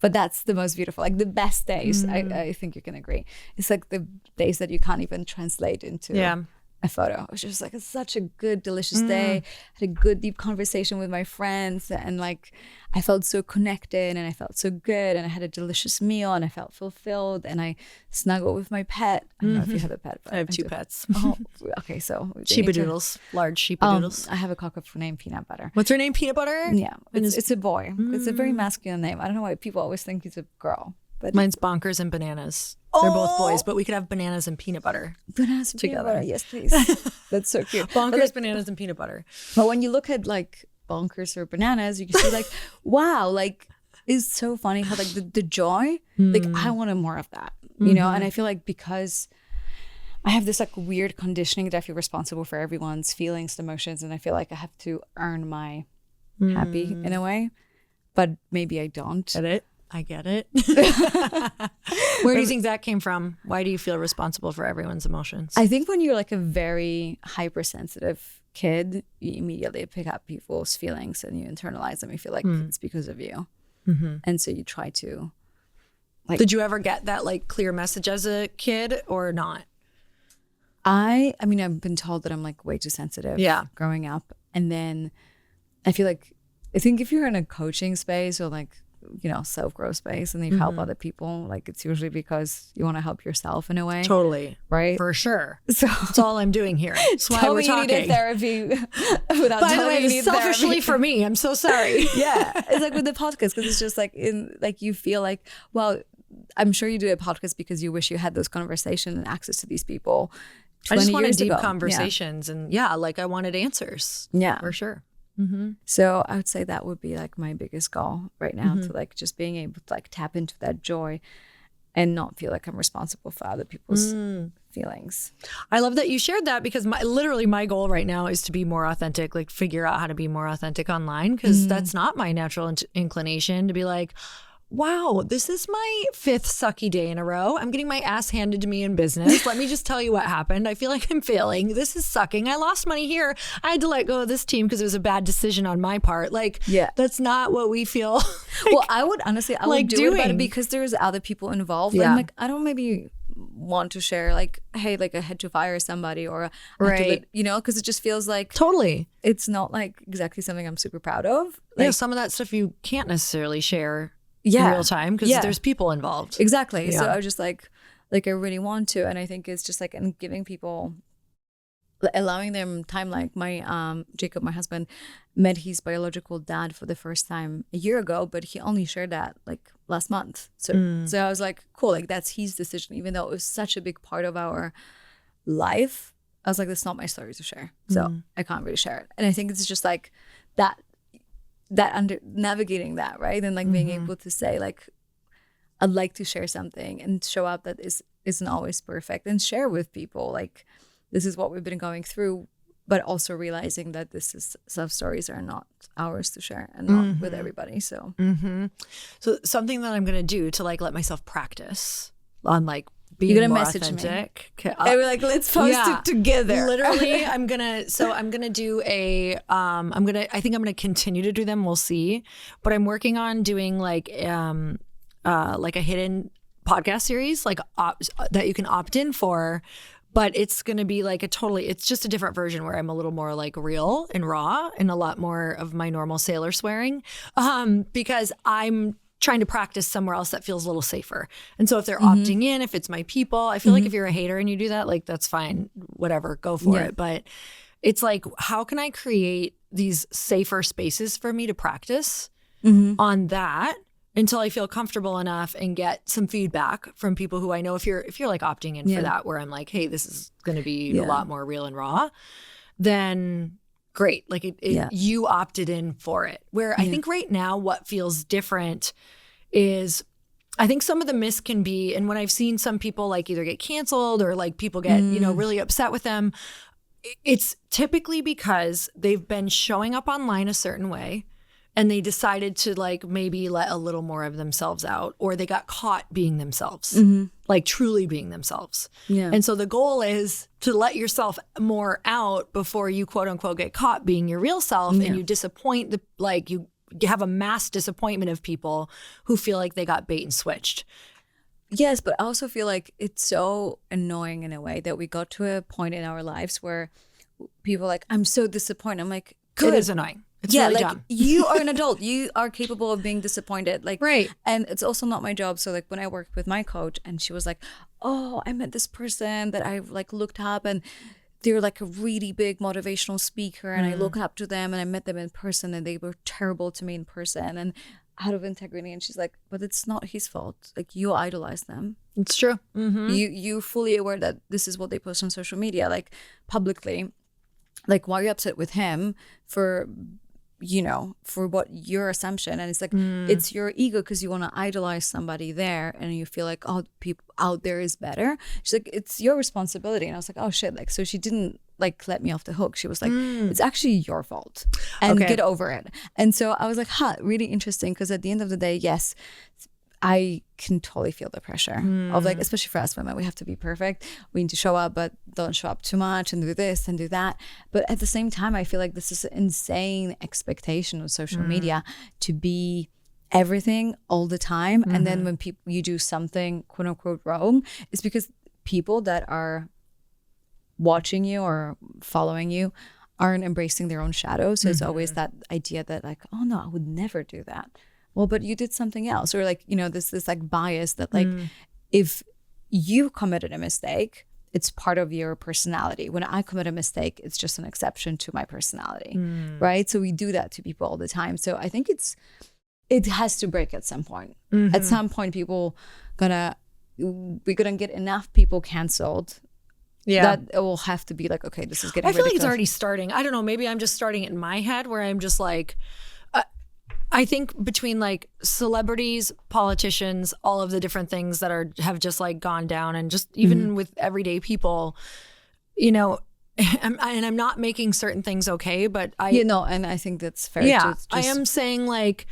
but that's the most beautiful, like the best days. I think you can agree, it's like the days that you can't even translate into a photo. It was just like such a good, delicious day. Had a good, deep conversation with my friends, and like I felt so connected, and I felt so good, and I had a delicious meal, and I felt fulfilled, and I snuggled with my pet. I don't know if you have a pet, but I have two pets. Oh, okay, so Sheepadoodles, large sheepadoodles. I have a cocker named Peanut Butter. What's her name? Peanut Butter? Yeah, it's a boy. It's a very masculine name. I don't know why people always think he's a girl. But mine's Bonkers and Bananas. They're both boys, but we could have Bananas and Peanut Butter. Bananas and together. Peanut Butter. Yes, please. That's so cute. Bonkers, Bananas, and Peanut Butter. But when you look at like Bonkers or Bananas, you can see like, wow, like it's so funny how like the joy, like I wanted more of that, you know? And I feel like because I have this like weird conditioning that I feel responsible for everyone's feelings and emotions, and I feel like I have to earn my happy in a way, but maybe I don't. I get it. Where do you think that came from? Why do you feel responsible for everyone's emotions? I think when you're like a very hypersensitive kid, you immediately pick up people's feelings and you internalize them. You feel like it's because of you. And so you try to like... Did you ever get that like clear message as a kid or not? I mean, I've been told that I'm like way too sensitive growing up. And then I think if you're in a coaching space or like, you know, self-growth space, and you help other people, like it's usually because you want to help yourself in a way. Totally. Right? For sure. So that's all I'm doing here. That's why we're talking. You need therapy without By the way, you need selfishly therapy. for me, I'm so sorry. Yeah. It's like with the podcast, because it's just like you feel like, well, I'm sure you do a podcast because you wish you had those conversations and access to these people 20 I just wanted years deep ago. conversations and like I wanted answers. Yeah. For sure. So I would say that would be like my biggest goal right now, to like just being able to like tap into that joy and not feel like I'm responsible for other people's feelings. I love that you shared that, because literally my goal right now is to be more authentic, like figure out how to be more authentic online, because that's not my natural inclination to be like, wow, this is my 5th sucky day in a row. I'm getting my ass handed to me in business. Let me just tell you what happened. I feel like I'm failing. This is sucking. I lost money here. I had to let go of this team because it was a bad decision on my part. Like, that's not what we feel. Like, well, I would honestly, I would do it, but because there's other people involved. Yeah. And like, I don't maybe want to share like, hey, like I had to fire somebody, or you know, because it just feels like it's not like exactly something I'm super proud of. Like, some of that stuff you can't necessarily share in real time, because there's people involved. Exactly. So I was just like I really want to, and I think it's just like, and giving people, allowing them time. Like my Jacob, my husband, met his biological dad for the first time a year ago, but he only shared that like last month. So I was like, cool, like that's his decision, even though it was such a big part of our life. I was like, that's not my story to share, so I can't really share it. And I think it's just like that under navigating that, right? And like being able to say like, I'd like to share something and show up that isn't always perfect, and share with people like, this is what we've been going through, but also realizing that some stories are not ours to share, and not with everybody. So so something that I'm gonna do to like let myself practice on like being more authentic. I was like, let's post it together. Literally, I'm gonna do a I think I'm gonna continue to do them. We'll see. But I'm working on doing like a hidden podcast series, like that you can opt in for. But it's going to be like it's just a different version where I'm a little more like real and raw, and a lot more of my normal sailor swearing, because I'm trying to practice somewhere else that feels a little safer. And so if they're opting in, if it's my people, I feel like if you're a hater and you do that, like that's fine, whatever, go for it. But it's like, how can I create these safer spaces for me to practice on that until I feel comfortable enough and get some feedback from people who I know, if you're like opting in for that, where I'm like, hey, this is going to be a lot more real and raw, then great. Like you opted in for it. Where I think right now what feels different is, I think some of the myths can be, and when I've seen some people like either get canceled or like people get, really upset with them, it's typically because they've been showing up online a certain way, and they decided to like maybe let a little more of themselves out, or they got caught being themselves, like truly being themselves. Yeah. And so the goal is to let yourself more out before you quote unquote get caught being your real self, and you disappoint you have a mass disappointment of people who feel like they got bait and switched. Yes, but I also feel like it's so annoying in a way that we got to a point in our lives where people are like, I'm so disappointed. I'm like, good. It is annoying. It's really like dumb. You are an adult. You are capable of being disappointed. Like, right. And it's also not my job. So like when I worked with my coach, and she was like, oh, I met this person that I like looked up, and they were like a really big motivational speaker, and I look up to them, and I met them in person, and they were terrible to me in person and out of integrity. And she's like, but it's not his fault. Like, you idolize them. It's true. You're fully aware that this is what they post on social media, like publicly. Like, why are you upset with him for what your assumption? And it's like, it's your ego, because you want to idolize somebody there, and you feel like, oh, people out there is better. She's like, it's your responsibility. And I was like, oh shit. Like, so she didn't like let me off the hook. She was like, it's actually your fault, and get over it. And so I was like, really interesting, because at the end of the day, yes, I can totally feel the pressure of like, especially for us women, we have to be perfect. We need to show up, but don't show up too much, and do this and do that. But at the same time, I feel like this is an insane expectation of social media to be everything all the time. And then when you do something quote unquote wrong, it's because people that are watching you or following you aren't embracing their own shadows. So it's always that idea that like, oh no, I would never do that. Well, but you did something else. Or like, this like bias that like, if you committed a mistake, it's part of your personality. When I commit a mistake, it's just an exception to my personality, right? So we do that to people all the time. So I think it has to break at some point. At some point, we're gonna get enough people canceled Yeah. That it will have to be like, okay, this is getting I feel like ridiculous. it's already starting. I don't know. Maybe I'm just starting it in my head where I'm just like, I think between like celebrities, politicians, all of the different things that have just like gone down, and just even with everyday people, you know, and I'm not making certain things okay, but and I think that's fair. yeah, Just, I am saying like,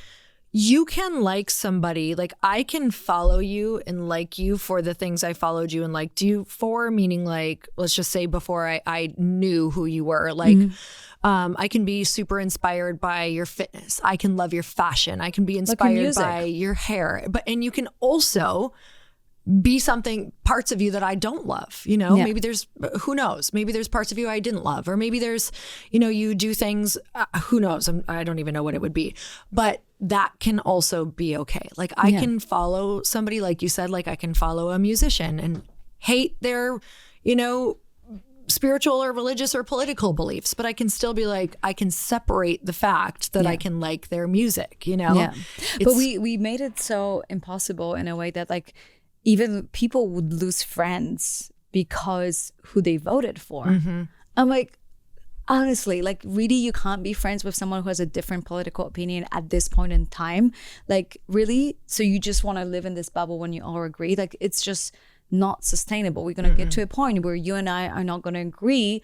you can like somebody, like I can follow you and like you for the things I followed you and liked you for, meaning like, let's just say before I knew who you were, like, I can be super inspired by your fitness. I can love your fashion. I can be inspired by your hair. And you can also be parts of you that I don't love, you know, maybe there's, who knows, maybe there's parts of you I didn't love, or maybe there's, you know, you do things, who knows, I don't even know what it would be, but that can also be okay. Like I can follow somebody, like you said, like I can follow a musician and hate their, you know, spiritual or religious or political beliefs, but I can still be like, I can separate the fact that I can like their music, you know? Yeah. But we made it so impossible in a way that like even people would lose friends because who they voted for. I'm like, honestly, like really, you can't be friends with someone who has a different political opinion at this point in time. Like really? So you just want to live in this bubble when you all agree? Like it's just not sustainable. We're going to get to a point where you and I are not going to agree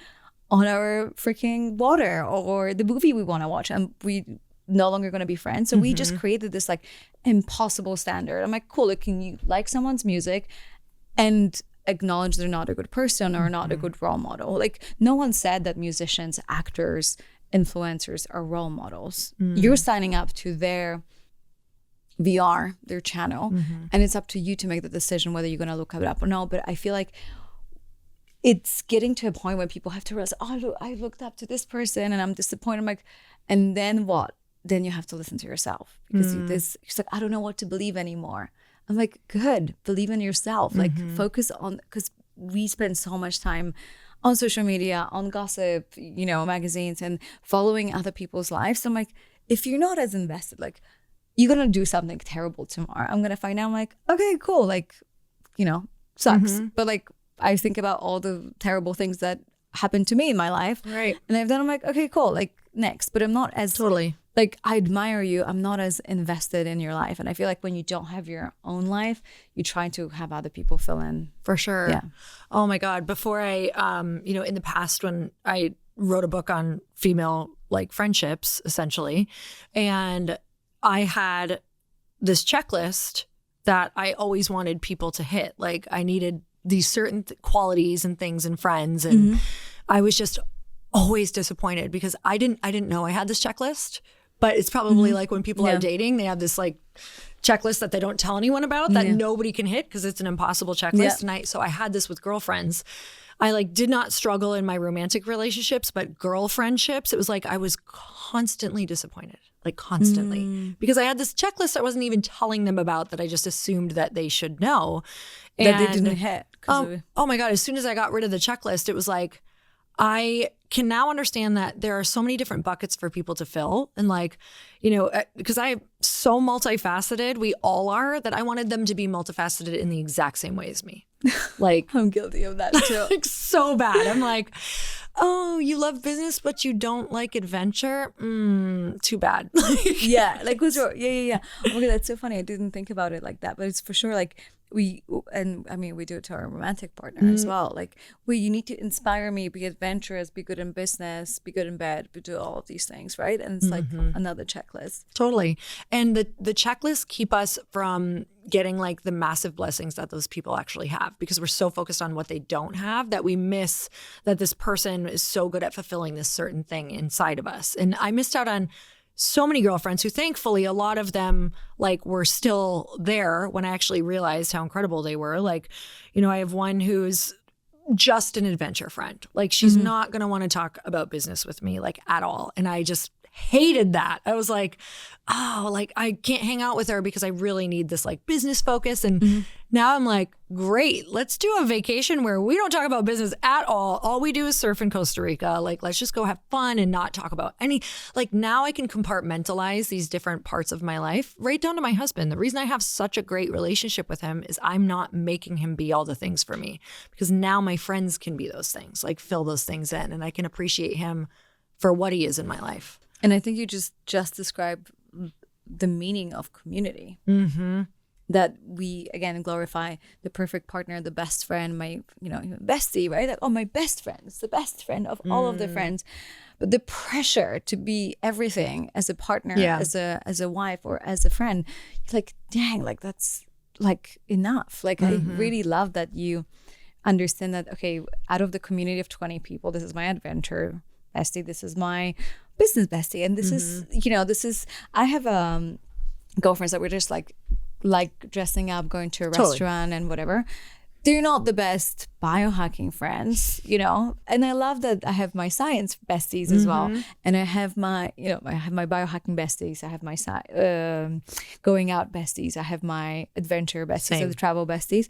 on our freaking water or the movie we want to watch, and we no longer going to be friends. So we just created this like impossible standard. I'm like, cool, can you like someone's music and acknowledge they're not a good person or not a good role model? Like no one said that musicians, actors, influencers are role models. You're signing up to their VR, their channel, and it's up to you to make the decision whether you're going to look it up or not. But I feel like it's getting to a point where people have to realize, oh, I looked up to this person and I'm disappointed. I'm like, and then what? Then you have to listen to yourself, because it's like, I don't know what to believe anymore. I'm like, good, believe in yourself. Like focus on, because we spend so much time on social media, on gossip, you know, magazines, and following other people's lives. So I'm like, if you're not as invested, like you're going to do something terrible tomorrow. I'm going to find out, I'm like, okay, cool. Like, you know, sucks. But like, I think about all the terrible things that happened to me in my life. Right. And I've done, I'm like, okay, cool. Like next, but I'm not as like, I admire you. I'm not as invested in your life. And I feel like when you don't have your own life, you try to have other people fill in. For sure. Yeah. Oh my God. Before I, you know, in the past when I wrote a book on female like friendships, essentially, and I had this checklist that I always wanted people to hit. Like I needed these certain qualities and things in friends. And I was just always disappointed because I didn't know I had this checklist. But it's probably like when people are dating, they have this like checklist that they don't tell anyone about that nobody can hit because it's an impossible checklist. And so I had this with girlfriends. I like did not struggle in my romantic relationships, but girlfriendships, it was like I was constantly disappointed, like constantly, because I had this checklist I wasn't even telling them about that I just assumed that they should know. That they didn't hit. Oh my God. As soon as I got rid of the checklist, it was like, I can now understand that there are so many different buckets for people to fill. And like, you know, because I'm so multifaceted, we all are, that I wanted them to be multifaceted in the exact same way as me. Like, I'm guilty of that too. Like so bad. I'm like, oh, you love business, but you don't like adventure? Too bad. Yeah. Like, yeah. Okay, that's so funny. I didn't think about it like that, but it's for sure like, we do it to our romantic partner as well. Like, you need to inspire me, be adventurous, be good in business, be good in bed, do all of these things, right? And it's like another checklist. Totally. And the checklists keep us from getting like the massive blessings that those people actually have, because we're so focused on what they don't have that we miss that this person is so good at fulfilling this certain thing inside of us. And I missed out on so many girlfriends who, thankfully, a lot of them like were still there when I actually realized how incredible they were. Like, you know, I have one who's just an adventure friend. Like she's not going to want to talk about business with me like at all. And I just hated that. I was like, oh, like I can't hang out with her because I really need this like business focus. And now I'm like, great, let's do a vacation where we don't talk about business at all. All we do is surf in Costa Rica. Like, let's just go have fun and not talk about any, like now I can compartmentalize these different parts of my life right down to my husband. The reason I have such a great relationship with him is I'm not making him be all the things for me, because now my friends can be those things, like fill those things in, and I can appreciate him for what he is in my life. And I think you just described the meaning of community. That we, again, glorify the perfect partner, the best friend, my, bestie, right? Like, oh, my best friend. It's the best friend of all of the friends. But the pressure to be everything as a partner, as a wife, or as a friend, you're like, dang, like that's like enough. Like, I really love that you understand that, okay, out of the community of 20 people, this is my adventure bestie, this is my business bestie, and this is I have girlfriends that we're just like dressing up, going to a restaurant and whatever. They're not the best biohacking friends, and I love that I have my science besties as well, and I have my biohacking besties, I have my going out besties, I have my adventure besties, so the travel besties.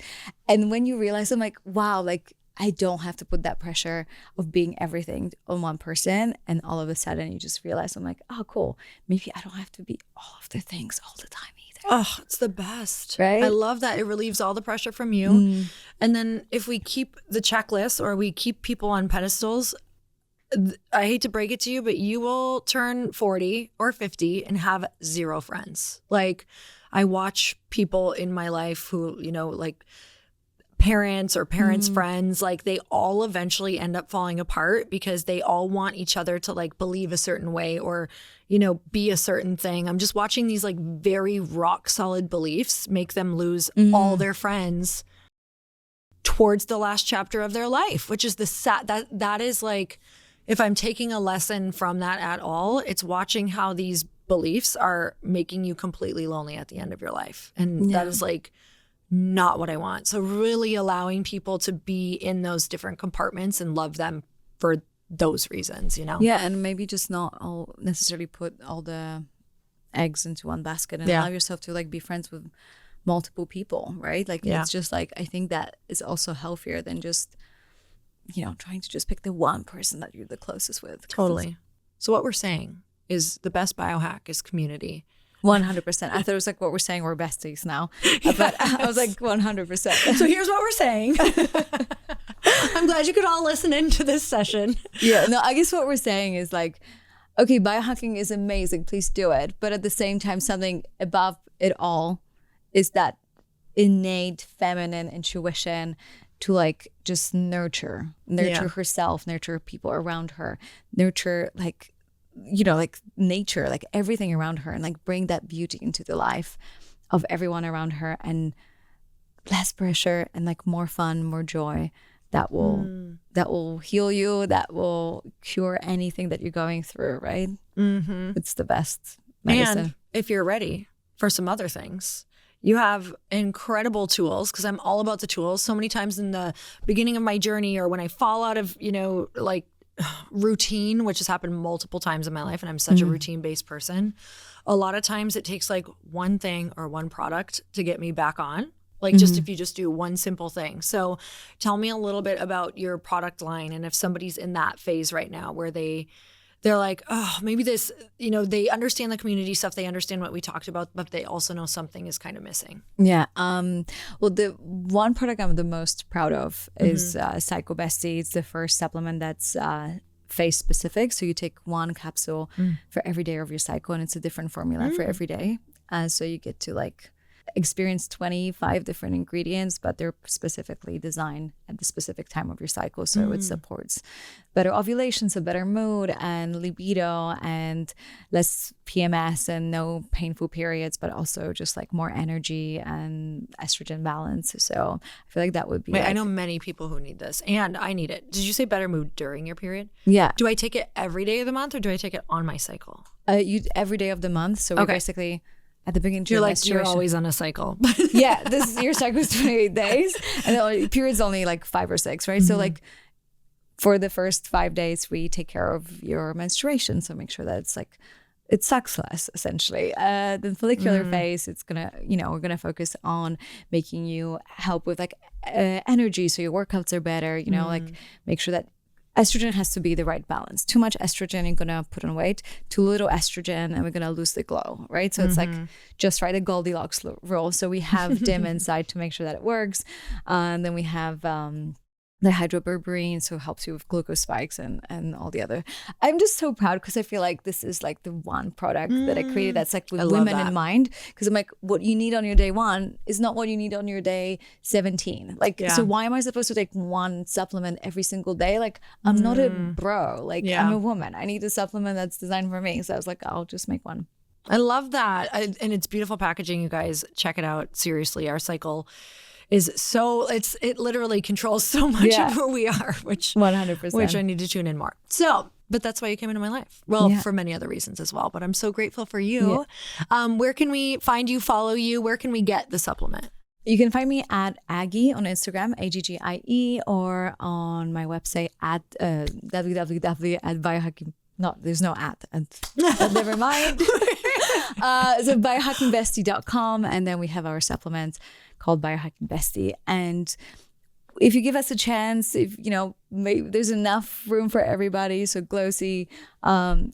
And when you realize, I'm like, wow, like I don't have to put that pressure of being everything on one person, and all of a sudden you just realize, I'm like, oh cool, maybe I don't have to be all of the things all the time either. Oh, it's the best. Right? I love that. It relieves all the pressure from you. And then if we keep the checklist, or we keep people on pedestals, I hate to break it to you, but you will turn 40 or 50 and have 0 friends. Like, I watch people in my life who, like parents or parents' friends, like they all eventually end up falling apart because they all want each other to like believe a certain way, or be a certain thing. I'm just watching these like very rock solid beliefs make them lose all their friends towards the last chapter of their life, which is the sad, that is like, if I'm taking a lesson from that at all, it's watching how these beliefs are making you completely lonely at the end of your life. And that is like not what I want. So really allowing people to be in those different compartments and love them for those reasons, Yeah, and maybe just not all necessarily put all the eggs into one basket, and allow yourself to like be friends with multiple people, right? Like it's just like, I think that is also healthier than just trying to just pick the one person that you're the closest with. Totally. So what we're saying is the best biohack is community. 100%. I thought it was like, what we're saying, we're besties now. Yes. But I was like 100%. So here's what we're saying. I'm glad you could all listen into this session. Yeah, no, I guess what we're saying is like, okay, biohacking is amazing, please do it. But at the same time, something above it all is that innate feminine intuition to like just nurture herself, nurture people around her, nurture like, like nature, like everything around her, and like bring that beauty into the life of everyone around her, and less pressure and like more fun, more joy. That will heal you, that will cure anything that you're going through, right? It's the best medicine. And if you're ready for some other things, you have incredible tools, because I'm all about the tools. So many times in the beginning of my journey, or when I fall out of, like routine, which has happened multiple times in my life, and I'm such a routine-based person, a lot of times it takes like one thing or one product to get me back on. Like just if you just do one simple thing. So tell me a little bit about your product line, and if somebody's in that phase right now where they're like, oh, maybe this, they understand the community stuff, they understand what we talked about, but they also know something is kind of missing. Yeah. Well, the one product I'm the most proud of is Psycho Bestie. It's the first supplement that's phase specific. So you take one capsule for every day of your cycle, and it's a different formula for every day. So you get to like experience 25 different ingredients, but they're specifically designed at the specific time of your cycle. So it supports better ovulation, so better mood and libido, and less PMS and no painful periods, but also just like more energy and estrogen balance. So I feel like that would be I know many people who need this, and I need it. Did you say better mood during your period? Yeah. Do I take it every day of the month, or do I take it on my cycle? You every day of the month. So we're basically at the beginning of your you're always on a cycle. Yeah, your cycle is 28 days, and the period's only like 5 or 6, right? So like for the first 5 days, we take care of your menstruation. So make sure that it's like, it sucks less, essentially. The follicular phase, it's gonna, we're gonna focus on making you help with like energy, so your workouts are better. Like make sure that estrogen has to be the right balance. Too much estrogen, you're gonna put on weight. Too little estrogen, and we're gonna lose the glow, right? So it's like just right, a Goldilocks rule. So we have dim inside to make sure that it works, and then we have the hydroberberine, so it helps you with glucose spikes and all the other. I'm just so proud because I feel like this is like the one product that I created that's like with women in mind. Because I'm like, what you need on your day 1 is not what you need on your day 17. Like, so why am I supposed to take one supplement every single day? Like, I'm not a bro. Like, I'm a woman. I need a supplement that's designed for me. So I was like, I'll just make one. I love that. And it's beautiful packaging, you guys. Check it out. Seriously, our cycle is so, it literally controls so much of who we are, which 100%, which I need to tune in more. So, but that's why you came into my life. Well, for many other reasons as well, but I'm so grateful for you. Where can we find you, follow you? Where can we get the supplement? You can find me at Aggie on Instagram, AGGIE, or on my website at www.biohacking. No, there's no at. Never mind. So biohackingbestie.com, and then we have our supplements called Biohacking Bestie. And if you give us a chance, if maybe there's enough room for everybody, so Glossy, I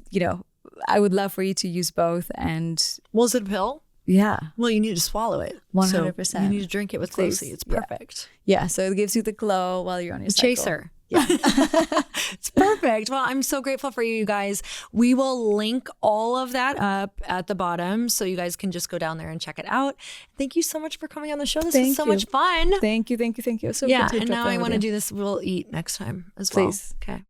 would love for you to use both. And was it a pill? Yeah. Well, you need to swallow it. 100%. So you need to drink it with Glossy. It's perfect. Yeah. So it gives you the glow while you're on your cycle. Chaser. Yeah. It's perfect. Well, I'm so grateful for you guys. We will link all of that up at the bottom so you guys can just go down there and check it out. Thank you so much for coming on the show. This was so much fun. Thank you. So and now I want to do this. We'll eat next time as well. Please. Okay.